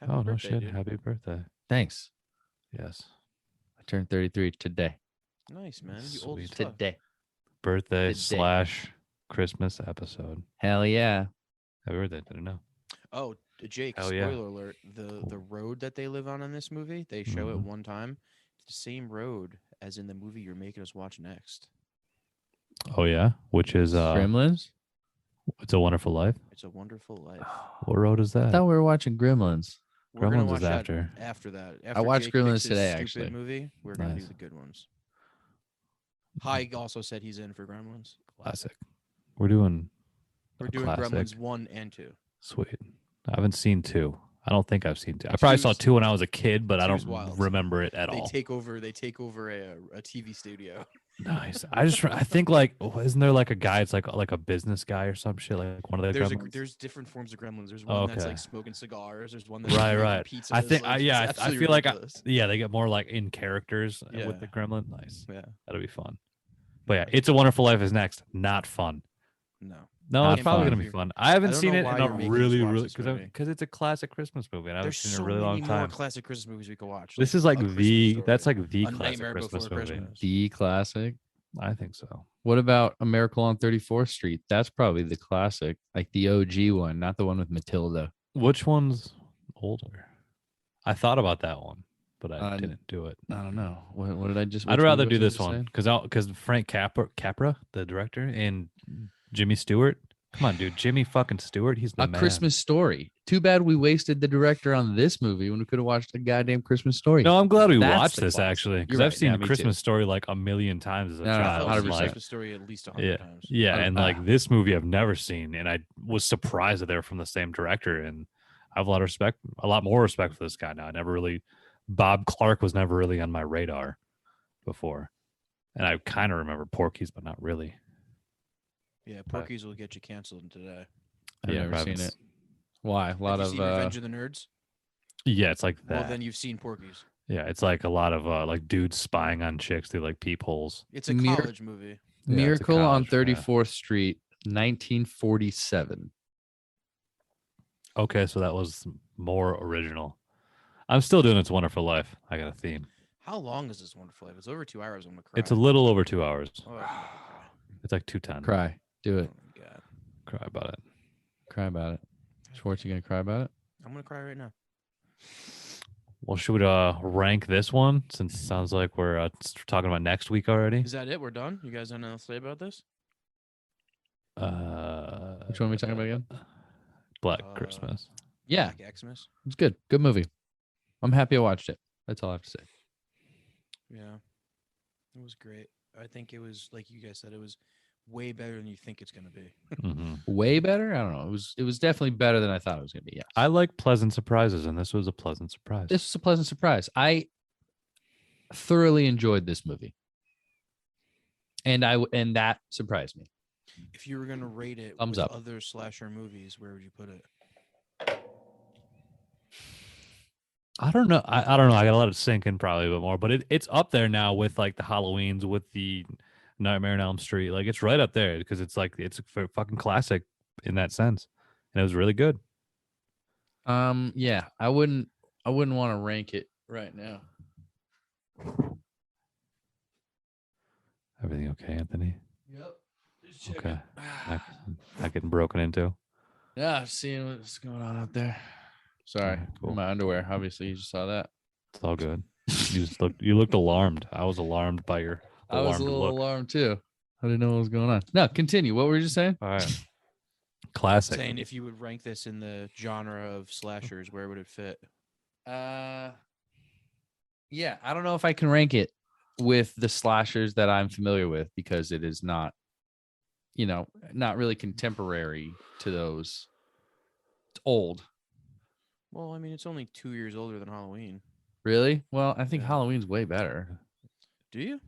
Happy Oh no birthday, shit! dude. Happy birthday. Thanks. Yes. I turned 33 today. Nice, man. You old as Sweet. fuck. Today. Birthday Today. / Christmas episode. Hell yeah. Happy birthday! Didn't know. Oh, Jake, Hell spoiler yeah. alert. The road that they live on in this movie, they show it Mhm. one time. It's the same road as in the movie you're making us watch next. Oh yeah, which is Gremlins? It's a Wonderful Life. It's a Wonderful Life. What road is I that? thought we were watching Gremlins. We're gonna Gremlins watch is that after. after that. After watched Jake Gremlins picks his today, stupid actually. Movie. We're gonna do Nice. the good ones. High also said he's in for Gremlins. Classic. We're doing. We're a doing classic. Gremlins 1 and 2. Sweet. I haven't seen 2. I don't think I've seen 2. I probably saw Two's- 2 when I was a kid, but I two's don't wild. remember it at They all. take over. They take over a TV studio. Nice. I think like isn't there like a guy? It's like a business guy or some shit. Like one of the Gremlins? There's different forms of Gremlins. There's one that's Okay. like smoking cigars. There's one that's Right, making right. pizzas. I think like, yeah. it's I absolutely feel like ridiculous. they get more like in characters Yeah. with the Gremlin. Nice. Yeah. That'll be fun. But yeah, It's a Wonderful Life is next. Not fun. No. No, Not it's probably fun. gonna be fun. I haven't don't seen know it why in a you're making us really, watch really this movie. because it's a classic Christmas movie, and I haven't There's seen it so in a really long many more time. classic Christmas movies we could watch. This is like A Christmas the Story, that's like the A classic Nightmare Christmas Before movie. Christmas. The classic. I think so. What about A Miracle on 34th Street? That's probably the classic, like the OG one, not the one with Matilda. Which one's older? I thought about that one, but I Uh, didn't do it. I don't know. What did I just? I'd which rather movie do was this I one saying? because Frank Capra, the director, and Jimmy Stewart. Come on, dude, Jimmy fucking Stewart. He's the A man. Christmas Story. Too bad we wasted the director on this movie when we could have watched a goddamn Christmas Story. No, I'm glad we That's watched the this classic. actually because You're I've right. seen Yeah, a me too. Christmas Story like a million times as a No, no, child. I've seen 100%. Christmas Story at least 100 Yeah, times. yeah, Oh, and like this movie I've never seen, and I was surprised that they're from the same director, and I have a lot more respect for this guy now. Bob Clark was never really on my radar before, and I kind of remember Porky's, but not really. Yeah, Porky's will get you canceled today. I've Yeah, never probably seen it. Why? A lot Have you of seen Revenge of the Nerds? Yeah, it's like that. Well, then you've seen Porky's. Yeah, it's like a lot of like dudes spying on chicks through like peepholes. It's a Mir- college movie. Yeah, it's a Miracle on college, yeah. 34th Street, 1947. Okay, so that was more original. I'm still doing It's a Wonderful Life. I got a theme. How long is this Wonderful Life? It's over 2 hours. I'm gonna cry. It's a little over 2 hours. Oh, I'm gonna It's like 2:10. Cry. Do cry. it. Oh my god. Cry about it. Cry about it. Schwartz, you gonna cry about it? I'm gonna cry right now. Well, should we rank this one since it sounds like we're talking about next week already? Is that it? We're done. You guys have nothing to say about this? Which one are we talking about again? Black Uh, Christmas. Yeah, Black Xmas. it's good. Good movie. I'm happy I watched it. That's all I have to say. Yeah, it was great. I think it was like you guys said. It was way better than you think it's gonna be. hmm Way better? I don't know. It was definitely better than I thought it was gonna be. Yeah. I like pleasant surprises, and this was a pleasant surprise. This was a pleasant surprise. I thoroughly enjoyed this movie. And that surprised me. If you were gonna rate it Thumbs with up. other slasher movies, where would you put it? I don't know. I don't know. I gotta let it sink in probably a bit more, but it's up there now with like the Halloweens, with the Nightmare on Elm Street. Like it's right up there because it's a fucking classic in that sense, and it was really good. Yeah, I wouldn't want to rank it right now. Everything okay, Anthony? Yep. Okay. Not getting broken into. Yeah, seeing what's going on out there. Sorry, Alright, cool. my underwear. Obviously, you just saw that. It's all good. You looked alarmed. I was alarmed by your I was a alarmed little look. alarmed too. I didn't know what was going on. No, continue. What were you just saying? All right. Classic. Saying if you would rank this in the genre of slashers, where would it fit? Yeah, I don't know if I can rank it with the slashers that I'm familiar with because it is not, not really contemporary to those. It's old. Well, I mean, it's only 2 years older than Halloween. Really? Well, I think Yeah. Halloween's way better. Do you?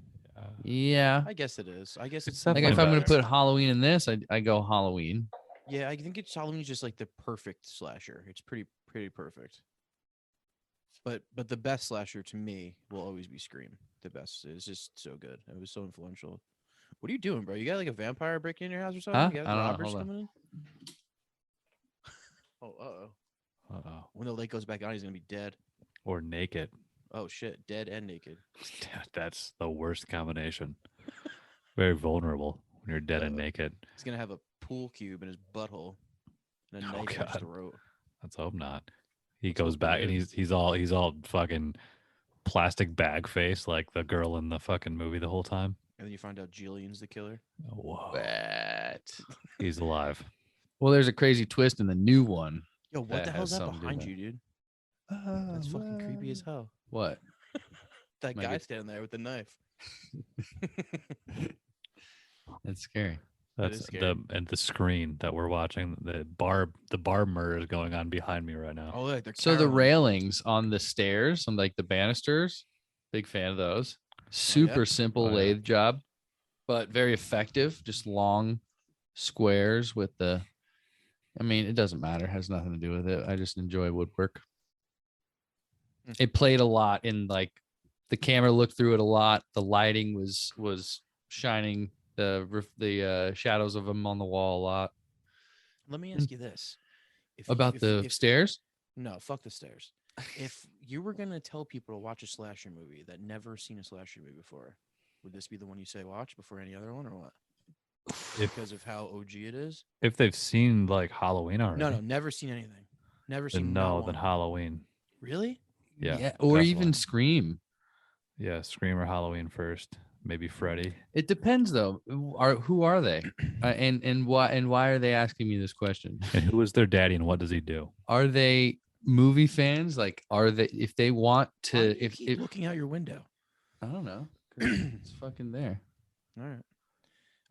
Yeah. I guess it is. I guess it's Like, Like Definitely if I'm gonna better. put Halloween in this, I go Halloween. Yeah, I think it's Halloween's just like the perfect slasher. It's pretty perfect. But the best slasher to me will always be Scream. The best. It's just so good. It was so influential. What are you doing, bro? You got like a vampire breaking in your house or something? Huh? You got I don't know. robbers Hold on. coming in? Oh, uh-oh. Uh-oh. When the light goes back on, he's gonna be dead. Or naked. Oh shit, dead and naked. That's the worst combination. Very vulnerable when you're dead and naked. He's gonna have a pool cube in his butthole and a Oh, knife in his God. throat. Let's hope not. He Let's goes hope back he and is. he's all fucking plastic bag face like the girl in the fucking movie the whole time. And then you find out Jillian's the killer. Whoa. What? He's alive. Well, there's a crazy twist in the new one. Yo, what That the hell's has that something to do behind with you, dude? That's fucking creepy as hell. What? That My guy good- standing there with the knife. That's scary. That That's is scary. the screen that we're watching. The bar murder is going on behind me right now. Oh, look, they're So the caroling. railings on the stairs, on like the banisters, big fan of those. Super simple Oh, yeah. lathe job, but very effective. Just long squares with the. I mean, it doesn't matter. It has nothing to do with it. I just enjoy woodwork. Hmm. It played a lot in like the camera looked through it a lot. The lighting was shining the shadows of them on the wall a lot. Let me ask you this: About the if stairs. no, fuck the stairs. If you were gonna tell people to watch a slasher movie that never seen a slasher movie before, would this be the one you say watch before any other one, or what? Because of how OG it is. If they've seen like Halloween already, No, never seen anything. Never then seen. no, not then one. Halloween. Really? Yeah, or even definitely. Scream. Yeah, Scream or Halloween first. Maybe Freddy. It depends though. Who are they? And why are they asking me this question? And who is their daddy and what does he do? Are they movie fans? Like, are they if they want Why do to? you If keep looking out your window. I don't know, 'cause it's fucking there. All right.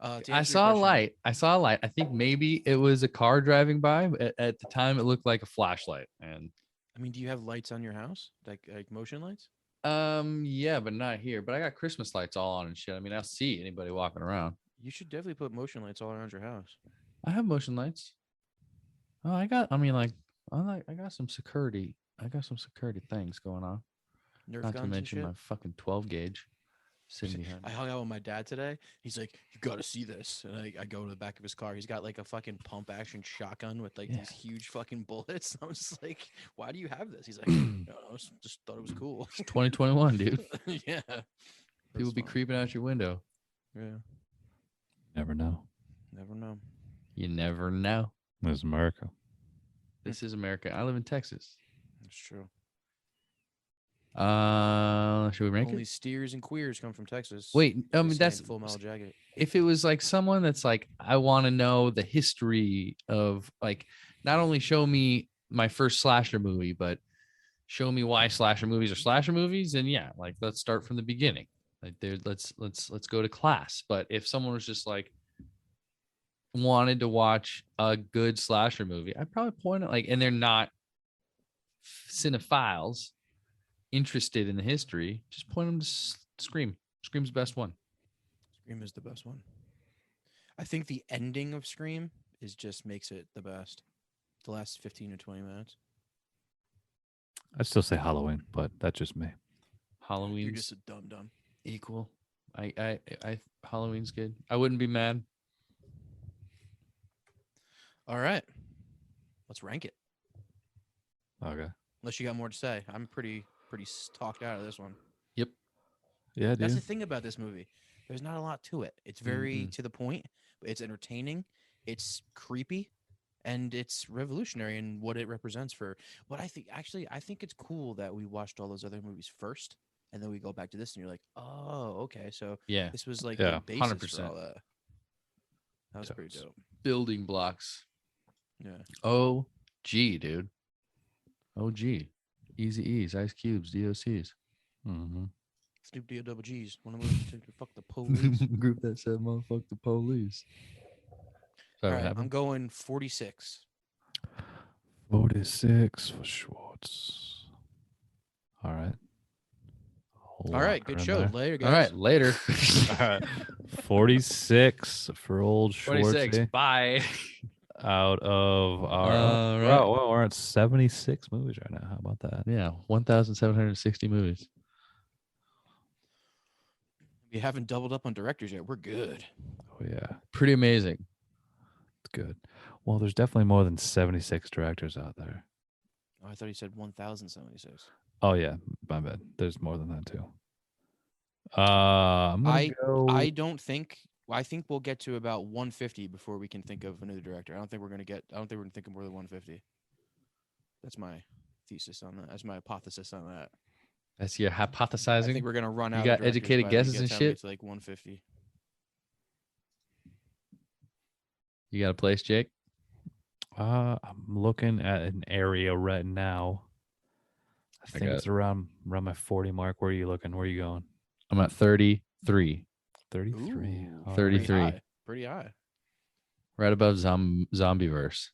To I answer your saw a question- light. I saw a light. I think maybe it was a car driving by. But at the time, it looked like a flashlight. And I mean, do you have lights on your house, like motion lights? yeah, but not here. But I got Christmas lights all on and shit. I mean, I'll see anybody walking around. You should definitely put motion lights all around your house. I have motion lights. Oh, I got. I mean, like, I got some security. I got some security things going on. Nerf Not guns to and mention shit. my fucking 12 gauge sitting behind. I hung out with my dad today. He's like, "You got to see this." And I go to the back of his car. He's got like a fucking pump action shotgun with like Yeah. these huge fucking bullets. I'm just like, "Why do you have this?" He's like, "No, I just thought it was cool." It's 2021, dude. Yeah. People be creeping out your window. Yeah. Never know. Never know. You never know. This is America. This is America. I live in Texas. That's true. Should we rank Only it? steers and queers come from Texas. Wait, Just saying, that's Full Metal Jacket. if it was like someone that's like, I want to know the history of like, not only show me my first slasher movie, but show me why slasher movies are slasher movies. And yeah, like let's start from the beginning. Like there, let's go to class. But if someone was just like wanted to watch a good slasher movie, I'd probably point it like, and they're not cinephiles interested in the history, just point them to Scream. Scream's the best one. Scream is the best one. I think the ending of Scream is just makes it the best. The last 15 to 20 minutes. I'd still say Halloween, but that's just me. You're Halloween's just a dum. equal. I Halloween's good. I wouldn't be mad. All right. Let's rank it. Okay. Unless you got more to say. I'm pretty talked out of this one. Yeah, That's the dude. thing about this movie. There's not a lot to it. It's very to the point, but it's entertaining. It's creepy, and it's revolutionary in what it represents for what I think. Actually, I think it's cool that we watched all those other movies first and then we go back to this, and you're like, oh, okay, so Yeah. this was like Yeah, the basis 100%. for all that. That was pretty Totes. dope. Building blocks. Yeah. OG, dude. OG. Easy E's, Ice Cubes, DOCs. Mm-hmm. Snoop D double G's. One of them to fuck the police. Group that said motherfuck the police. Sorry, All what right, I'm happened? going 46. 46 for Schwartz. All right. All right, good show. Later, guys. All right, later. All right. 46 for old 46. Schwartzy. Bye. Out of our. All right. Well, we're at 76 movies right now. How about that? Yeah, 1,760 movies. We haven't doubled up on directors yet. We're good. Oh, yeah. Pretty amazing. It's good. Well, there's definitely more than 76 directors out there. Oh, I thought he said 1,076. Oh, yeah. My bad. There's more than that, too. I'm gonna go. I don't think. I think we'll get to about 150 before we can think of another director. I don't think we're gonna think of more than 150. That's my thesis on that. That's my hypothesis on that. That's your I hypothesizing. think we're gonna run out. You of got directors educated by the guesses time and we shit? get to like 150. You got a place, Jake? I'm looking at an area right now. I think got it's around my 40 mark. Where are you looking? Where are you going? I'm at 33. 33. Ooh, All 33. right. Pretty high. Pretty high. Right above Zombieverse.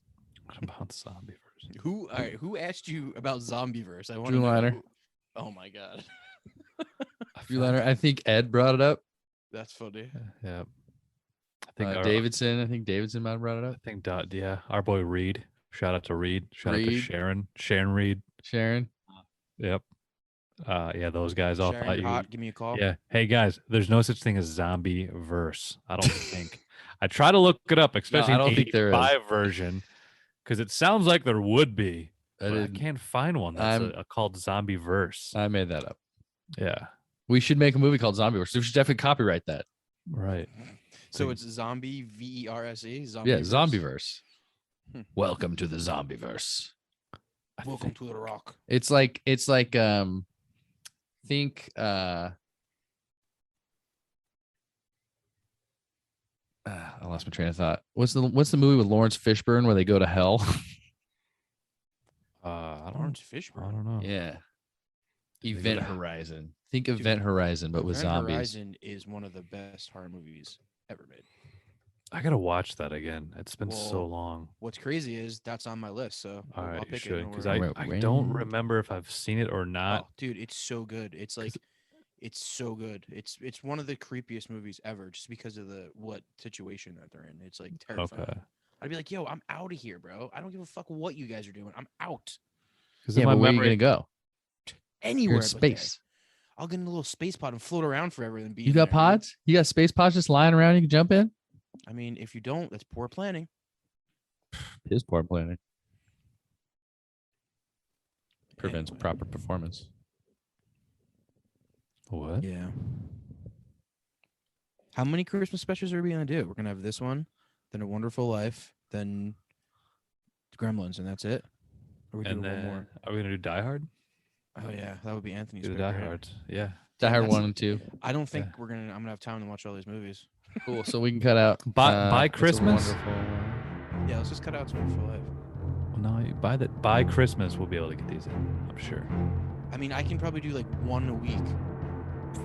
What about zombie version? Who? All right. Who asked you about Zombieverse? I want Drew to know. Liner. Oh my god, Drew Liner. I think Ed brought it up. that's funny. Yeah. I think Davidson. I think Davidson might have brought it I up. think yeah, our boy Reed. Shout out to Reed. Shout out to Reed. Sharon Reed. Sharon. Yep. Yeah, those guys all Sharon, thought you're you. hot. Give me a call. Yeah. Hey guys, there's no such thing as zombie verse. I don't think. I try to look it up, especially I don't think there is. 85 version, because it sounds like there would be. I But I didn't- can't find one that's I'm- called zombie verse. I made that up. Yeah. We should make a movie called Zombieverse. We should definitely copyright that. Right. So it's zombie VERSE. Yeah, Zombieverse. Hmm. Welcome to the Zombieverse. Welcome to the Rock. It's like think I lost my train of thought. What's the movie with Lawrence Fishburne where they go to hell? I Lawrence Fishburne. don't know. Yeah. They go Event to- Horizon. Think Dude, Event Horizon, but with Event zombies. Horizon is one of the best horror movies ever made. I gotta watch that again. It's been so Well, long. What's crazy is that's on my list. So All I'll right, you pick should, it. because when I, we're- I don't Rain. remember if I've seen it or not. Oh, dude, it's so good. It's like it's so good. It's one of the creepiest movies ever, just because of what situation that they're in. It's like terrifying. Okay. I'd be like, yo, I'm out of here, bro. I don't give a fuck what you guys are doing. I'm out. Because Yeah, my but where are you memory, gonna go? Anywhere. You're in but there. space. I'll get in a little space pod and float around forever and be. You in got there, dude. pods? You got space pods just lying around you can jump in? I mean, if you don't, that's poor planning. His poor planning. Prevents Anyway. proper performance. what? Yeah. How many Christmas specials are we gonna do? We're gonna have this one, then A Wonderful Life, then Gremlins, and that's it. Or we And doing then one more? are we gonna do Die Hard? Oh yeah, that would be Anthony's. Do the pick, Die right? Hards. Yeah. Die Hard that's- 1 and 2. I don't think Yeah. I'm gonna have time to watch all these movies. Cool. So we can cut out By It's a Christmas? Wonderful- Yeah, let's just cut out It's a Wonderful Life. Well, no, by Christmas we'll be able to get these in. I'm sure. I mean, I can probably do like one a week,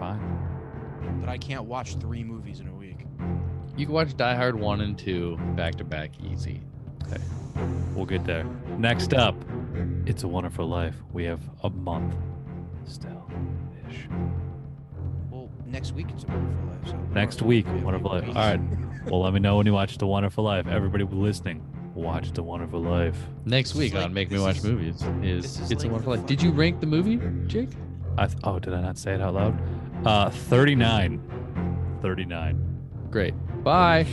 Fine. but I can't watch 3 movies in a week. You can watch Die Hard 1 and 2 back to back easy. Okay. We'll get there. Next up, It's a Wonderful Life. We have a month still ish. Well, next week it's A Wonderful Life. So Next week, we have Wonderful a Life. week. All right. Well, let me know when you watch It's a Wonderful Life. Everybody listening, watch It's a Wonderful Life. Next This is week like- on Make Me this Watch is- Movies this is is It's a like Wonderful the Life. Did you rank the movie, Jake? Did I not say it out loud? 39. 39. Great. Bye.